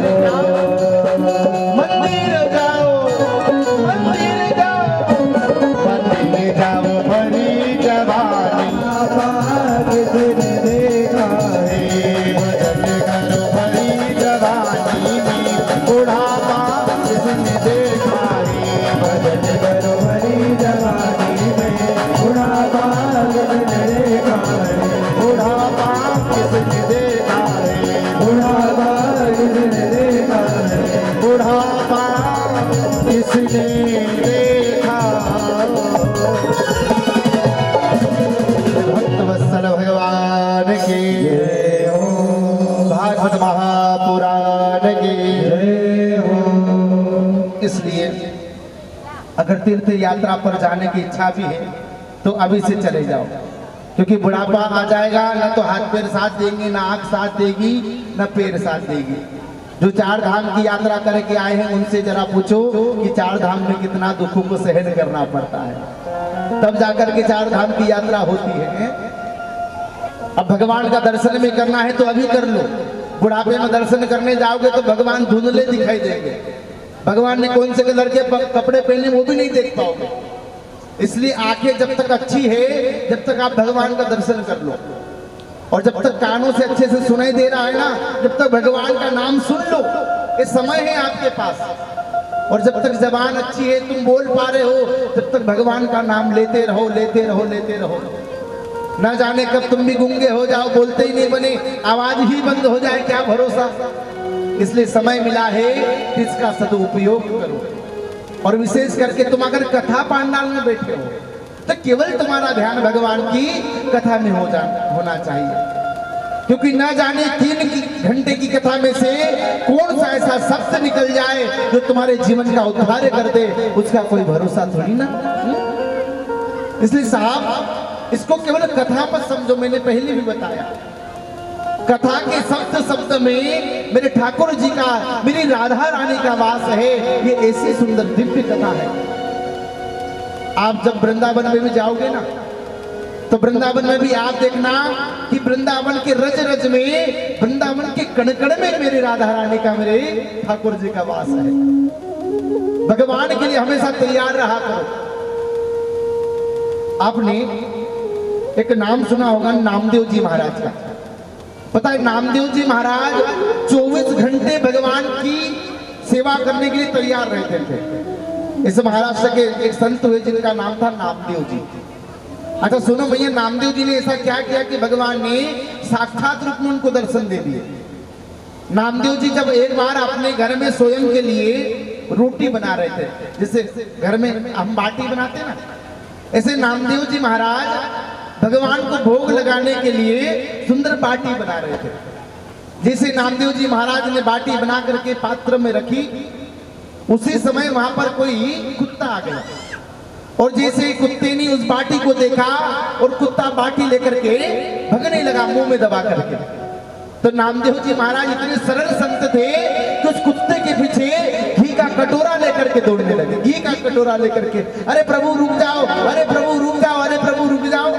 भगवान की जय हो। इसलिए अगर तीर्थ यात्रा पर जाने की इच्छा भी है तो अभी से चले जाओ, क्योंकि बुढ़ापा आ जाएगा, ना तो हाथ पैर साथ देंगे, ना आंख साथ देगी, ना पैर साथ देगी। जो 4 धाम की यात्रा करके आए हैं उनसे जरा पूछो कि 4 धाम में कितना दुखों को सहन करना पड़ता है, तब जाकर के 4 धाम की यात्रा होती है। अब भगवान का दर्शन में करना है तो अभी कर लो, बुढ़ापे में दर्शन करने जाओगे तो भगवान धुंधले दिखाई देंगे, भगवान ने कौन से कलर के कपड़े पहने वो भी नहीं देख पाओगे। इसलिए आंखें जब तक अच्छी है, जब तक आप भगवान का दर्शन कर लो, और जब तक कानों से अच्छे से सुनाई दे रहा है ना, जब तक भगवान का नाम सुन लो, ये समय है आपके पास। और जब तक जबान अच्छी है, तुम बोल पा रहे हो, जब तक भगवान का नाम लेते रहो, लेते रहो, लेते रहो। ना जाने कब तुम भी गूंगे हो जाओ, बोलते ही नहीं बने, आवाज ही बंद हो जाए, क्या भरोसा। इसलिए समय मिला है कि इसका सदुपयोग करो। और विशेष करके तुम अगर कथा पांडाल में बैठे हो तो केवल तुम्हारा ध्यान भगवान की कथा में होना चाहिए, क्योंकि ना जाने 3 घंटे की कथा में से कौन सा ऐसा शब्द निकल जाए जो तुम्हारे जीवन का उद्धार कर दे, उसका कोई भरोसा थोड़ी ना। इसलिए साहब इसको केवल कथा पर समझो, मैंने पहले भी बताया, कथा के शब्द में मेरे ठाकुर जी का, मेरी राधा रानी का वास है। ये ऐसी सुंदर दिव्य कथा है। आप जब वृंदावन में भी जाओगे ना, तो वृंदावन में भी आप देखना कि वृंदावन के रज रज में, वृंदावन के कण कण में मेरी राधा रानी का, मेरे ठाकुर जी का वास है। भगवान के लिए हमेशा तैयार रहा करो। आपने एक नाम सुना होगा नामदेव जी महाराज का। पता है नामदेव जी महाराज 24 घंटे भगवान की सेवा करने के लिए तैयार रहते थे। इस महाराष्ट्र के एक संत हुए जिनका नाम था नामदेव जी। अच्छा सुनो भैया, नामदेव जी ने ऐसा क्या किया कि भगवान ने साक्षात रूप में उनको दर्शन दे दिए। नामदेव जी जब एक बार अपने घर में स्वयं के लिए रोटी बना रहे थे, जैसे घर में हम बाटी बनाते ना, ऐसे नामदेव जी महाराज भगवान को भोग लगाने के लिए सुंदर बाटी बना रहे थे। जैसे नामदेव जी महाराज ने बाटी बना करके पात्र में रखी, उसी समय वहां पर कोई कुत्ता आ गया, और जैसे कुत्ते ने उस बाटी को देखा और कुत्ता बाटी लेकर के भगने लगा मुंह में दबा करके, तो नामदेव जी महाराज इतने सरल संत थे कि उस कुत्ते के पीछे घी का कटोरा लेकर के दौड़ने लगे। घी का कटोरा लेकर के, अरे प्रभु रुक जाओ, अरे प्रभु रुक जाओ, अरे प्रभु रुक जाओ।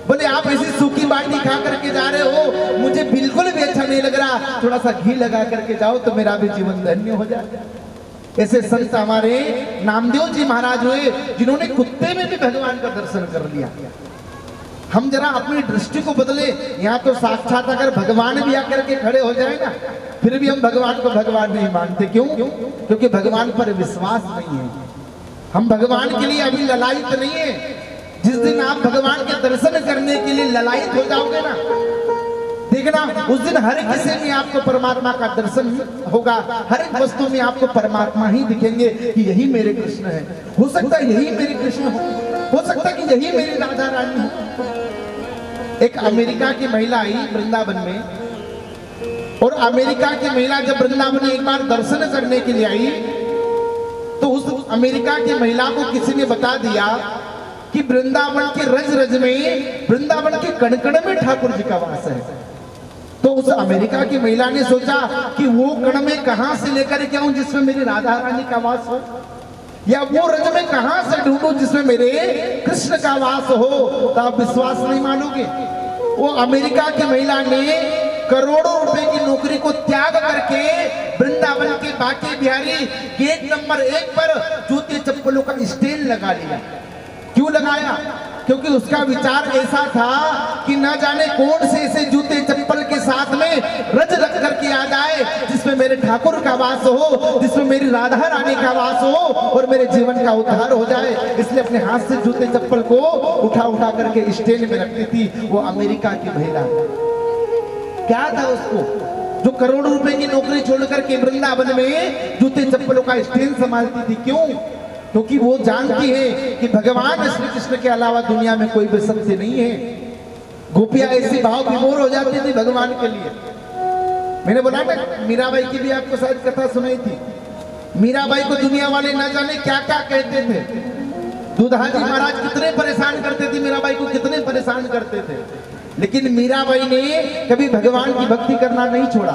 बोले आप ऐसी सूखी बाटी खा करके जा रहे हो, मुझे बिल्कुल भी अच्छा नहीं लग रहा, थोड़ा सा घी लगा करके जाओ तो मेरा भी जीवन धन्य हो जाए। ऐसे संत हमारे नामदेव जी महाराज हुए जिन्होंने कुत्ते में भी भगवान का दर्शन कर लिया। हम जरा अपनी दृष्टि को बदले। यहाँ तो साक्षात अगर भगवान भी आकर के खड़े हो जाए ना, फिर भी हम भगवान को भगवान नहीं मानते। क्यों? क्योंकि भगवान पर विश्वास नहीं है। हम भगवान के लिए अभी ललायित नहीं है। जिस दिन आप भगवान के दर्शन करने के लिए ललायित हो जाओगे ना, देखना उस दिन हर किसी में आपको परमात्मा का दर्शन होगा। हर एक वस्तु में आपको परमात्मा ही दिखेंगे कि यही मेरे कृष्ण है। हो सकता है यही मेरे कृष्ण हो सकता है कि यही मेरी राधा रानी हो। एक अमेरिका की महिला आई वृंदावन में, और अमेरिका की महिला जब वृंदावन में एक बार दर्शन करने के लिए आई, तो उस अमेरिका की महिला को किसी ने बता दिया कि वृंदावन के रज रज में, वृंदावन के कण कण में ठाकुर जी का वास है। तो उस अमेरिका की महिला ने सोचा कि वो कण में कहां से लेकर के आऊं जिसमें मेरी राधा रानी का वास हो, या वो रज में कहां से ढूंढूं जिसमें मेरे कृष्ण का वास हो। तो आप विश्वास नहीं मानोगे, वो अमेरिका की महिला ने करोड़ों रुपए की नौकरी को त्याग करके वृंदावन के बांके बिहारी गेट नंबर 1 पर जूते चप्पलों का स्टैंड लगा लिया। क्यों लगाया? क्योंकि उसका विचार ऐसा था कि न जाने कौन से ऐसे जूते चप्पल के साथ में रज रख करके आ जाए जिसमें मेरे ठाकुर का वास हो, जिसमें मेरी राधा रानी का वास हो और मेरे जीवन का उद्धार हो जाए। इसलिए अपने हाथ से जूते चप्पल को उठा उठा करके स्टैंड में रखती थी वो अमेरिका की महिला। क्या था उसको, जो करोड़ों रुपए की नौकरी छोड़कर के वृंदावन में जूते चप्पलों का स्टैंड संभालती थी। क्यों? क्योंकि वो जानती है कि भगवान श्री कृष्ण के अलावा दुनिया में कोई भी सत्य नहीं है। गोपियां ऐसी भाव विभोर हो जाती थी भगवान के लिए। मैंने बोला ना मीराबाई की भी आपको शायद कथा सुनाई थी। मीराबाई को दुनिया वाले न जाने क्या क्या कहते थे। दूधाजी महाराज कितने परेशान करते थे मीराबाई को, कितने परेशान करते थे, लेकिन मीराबाई ने कभी भगवान की भक्ति करना नहीं छोड़ा।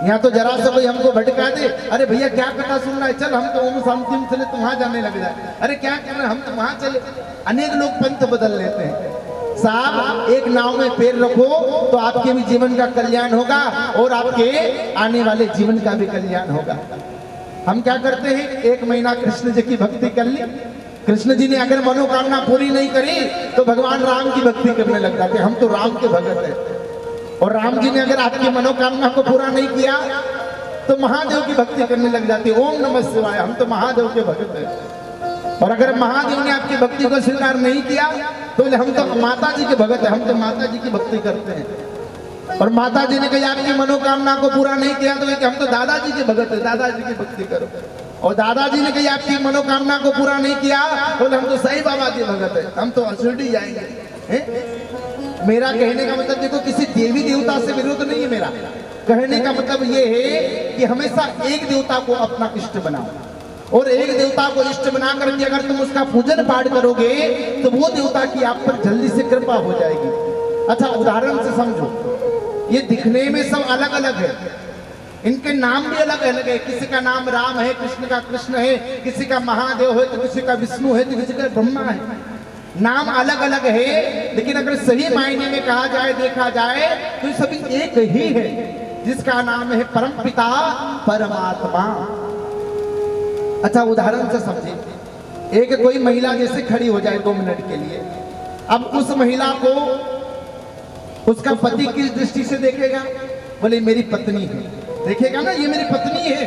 यहाँ तो जरा सा कोई हमको भटका दे, अरे भैया क्या कथा सुन रहा है, चल हम तो ओम शांति में चले, तुम वहां जाने लग जाए, अरे क्या कर रहे हैं, हम तो वहां चले। अनेक लोग पंथ बदल लेते हैं। साहब एक नाव में पैर रखो तो आपके भी जीवन का कल्याण होगा और आपके आने वाले जीवन का भी कल्याण होगा। हम क्या करते हैं, एक महीना कृष्ण जी की भक्ति कर ली, कृष्ण जी ने अगर मनोकामना पूरी नहीं करी तो भगवान राम की भक्ति करने लग जाते। हम तो राम के भगत हैं, और राम जी ने अगर आपकी मनोकामना को पूरा नहीं किया तो महादेव की भक्ति करने लग जाती। ओम नमः शिवाय, हम तो महादेव के भगत हैं। और अगर महादेव ने आपकी भक्ति को स्वीकार नहीं किया तो हम तो माता जी के भगत हैं, हम तो माता जी की भक्ति करते हैं। और माता जी ने कही आपकी मनोकामना को पूरा नहीं किया तो हम तो दादाजी के भगत हैं, दादाजी की भक्ति करो। और दादाजी ने कही आपकी मनोकामना को पूरा नहीं किया तो हम तो साईं बाबा के भगत हैं, हम तो शिरडी जाएंगे। मेरा कहने का मतलब देखो, किसी देवी देवता से विरोध नहीं है। मेरा कहने का मतलब ये है कि हमेशा एक देवता को अपना इष्ट बनाओ, और एक देवता को इष्ट बना करके अगर तुम उसका पूजन पाठ करोगे तो वो देवता की आप पर जल्दी से कृपा हो जाएगी। अच्छा उदाहरण से समझो, ये दिखने में सब अलग अलग है, इनके नाम भी अलग अलग है। किसी का नाम राम है, कृष्ण का कृष्ण है, किसी का महादेव है तो किसी का विष्णु है तो किसी का ब्रह्मा है। नाम अलग अलग है, लेकिन अगर सही मायने में कहा जाए, देखा जाए तो सभी एक ही है, जिसका नाम है परम पिता परमात्मा। अच्छा उदाहरण से समझे, एक कोई महिला जैसे खड़ी हो जाए 2 मिनट के लिए, अब उस महिला को उसका पति किस दृष्टि से देखेगा? बोले मेरी पत्नी है, देखेगा ना, ये मेरी पत्नी है।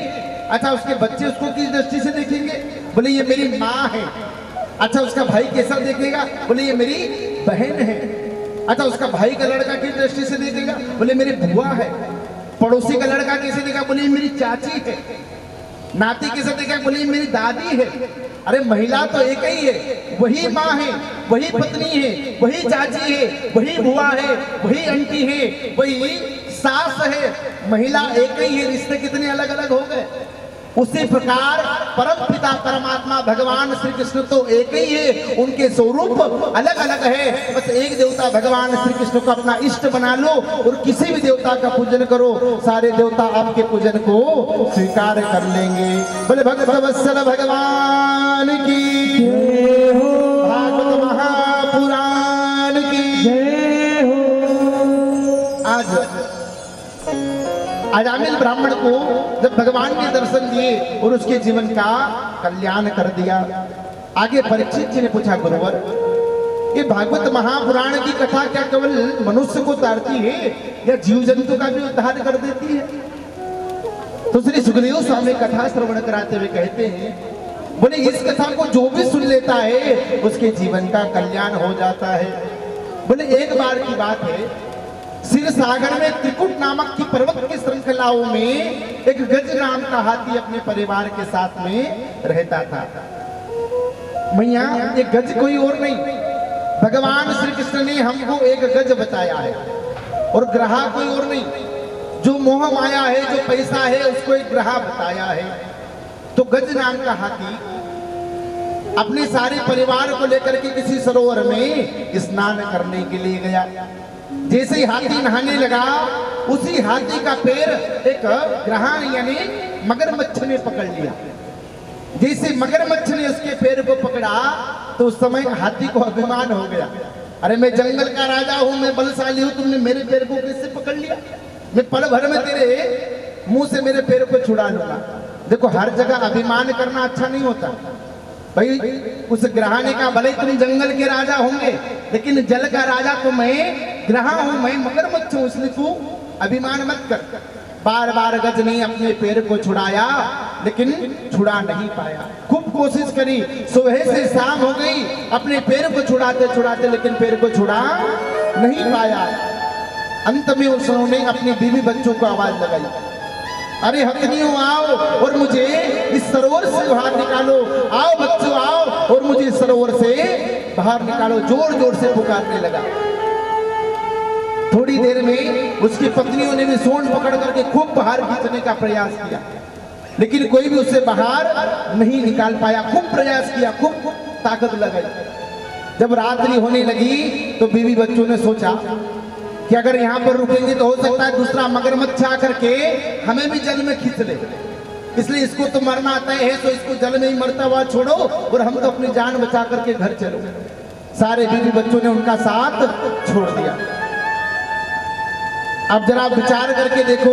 अच्छा उसके बच्चे उसको किस दृष्टि से देखेंगे? बोले ये मेरी माँ है। अच्छा उसका भाई कैसा देखेगा? बोले ये मेरी बहन है। अच्छा उसका भाई का लड़का किस दृष्टि से देखेगा? बोले मेरी बुआ है। पड़ोसी का लड़का कैसे देखेगा? बोले मेरी चाची है। नाती कैसे देखेगा? बोले मेरी दादी है। अरे महिला तो एक ही है, वही माँ है, वही पत्नी है, वही चाची है, वही बुआ है, वही आंटी है, वही सास है। महिला एक ही है, रिश्ते कितने अलग अलग हो गए। उसी प्रकार परम पिता परमात्मा भगवान श्री कृष्ण तो एक ही है, उनके स्वरूप अलग अलग है। बस एक देवता भगवान श्री कृष्ण को अपना इष्ट बना लो और किसी भी देवता का पूजन करो, सारे देवता आपके पूजन को स्वीकार कर लेंगे। बोले भक्तवत्सल भगवान की जय हो, भागवत महापुराण की जय हो। आज अजामिल ब्राह्मण को जब भगवान ने दर्शन दिए और उसके जीवन का कल्याण कर दिया, आगे परीक्षित जी ने पूछा गुरुवर, ये भागवत महापुराण की कथा क्या केवल मनुष्य को उतारती है या जीव जंतु का भी उद्धार कर देती है? तो श्री सुखदेव स्वामी कथा श्रवण कराते हुए कहते हैं, बोले इस कथा को जो भी सुन लेता है उसके जीवन का कल्याण हो जाता है। बोले एक बार की बात है, क्षीर सागर में त्रिकुट नामक की पर्वत की श्रृंखलाओं में एक गज नाम का हाथी अपने परिवार के साथ में रहता था। मैया ये गज कोई और नहीं, भगवान श्री कृष्ण ने हमको एक गज बताया है, और ग्रह कोई और नहीं, जो मोह माया है, जो पैसा है, उसको एक ग्रह बताया है। तो गज नाम का हाथी अपने सारे परिवार को लेकर के किसी सरोवर में स्नान करने के लिए गया। जैसे ही हाथी नहाने लगा, उसी हाथी का पैर एक ग्रहण यानी मगरमच्छ ने पकड़ लिया। जैसे मगरमच्छ ने उसके पैर को पकड़ा तो उस समय हाथी को अभिमान हो गया, अरे मैं जंगल का राजा हूं, मैं बलशाली हूं, तुमने मेरे पैर को कैसे पकड़ लिया? मैं पल भर में तेरे मुंह से मेरे पैर को छुड़ा लूंगा। देखो हर जगह अभिमान करना अच्छा नहीं होता भाई। उस ग्रह ने कहा भले तुम जंगल के राजा होंगे, लेकिन जल का राजा तो मैं ग्रह हूं, मैं मगरमच्छ हूं, इसलिए तू अभिमान मत कर। बार बार गज ने अपने पैर को छुड़ाया, लेकिन छुड़ा नहीं पाया। खूब कोशिश करी, सुबह से शाम हो गई, अपने पैर को छुड़ाते छुड़ाते लेकिन पैर को छुड़ा नहीं पाया। अंत में उसने अपनी बीवी बच्चों को आवाज लगाई, अरे हथनियों आओ और मुझे इस सरोवर से बाहर निकालो, आओ बच्चों आओ और मुझे इस सरोवर से बाहर निकालो। जोर जोर से पुकारने लगा। थोड़ी देर में उसकी पत्नियों ने भी सूंड पकड़ करके खूब बाहर खींचने का प्रयास किया, लेकिन कोई भी उससे बाहर नहीं निकाल पाया। खूब प्रयास किया, खूब ताकत लगाई। जब रात्रि होने लगी तो बीवी बच्चों ने सोचा कि अगर यहाँ पर रुकेंगे तो हो सकता है दूसरा मगरमच्छ आकर के हमें भी जल में खींच ले, इसलिए इसको तो मरना तय है, तो इसको जल में ही मरता हुआ छोड़ो और हम तो अपनी जान बचा करके घर चलो। सारे बीवी बच्चों ने उनका साथ छोड़ दिया। अब जरा विचार करके देखो,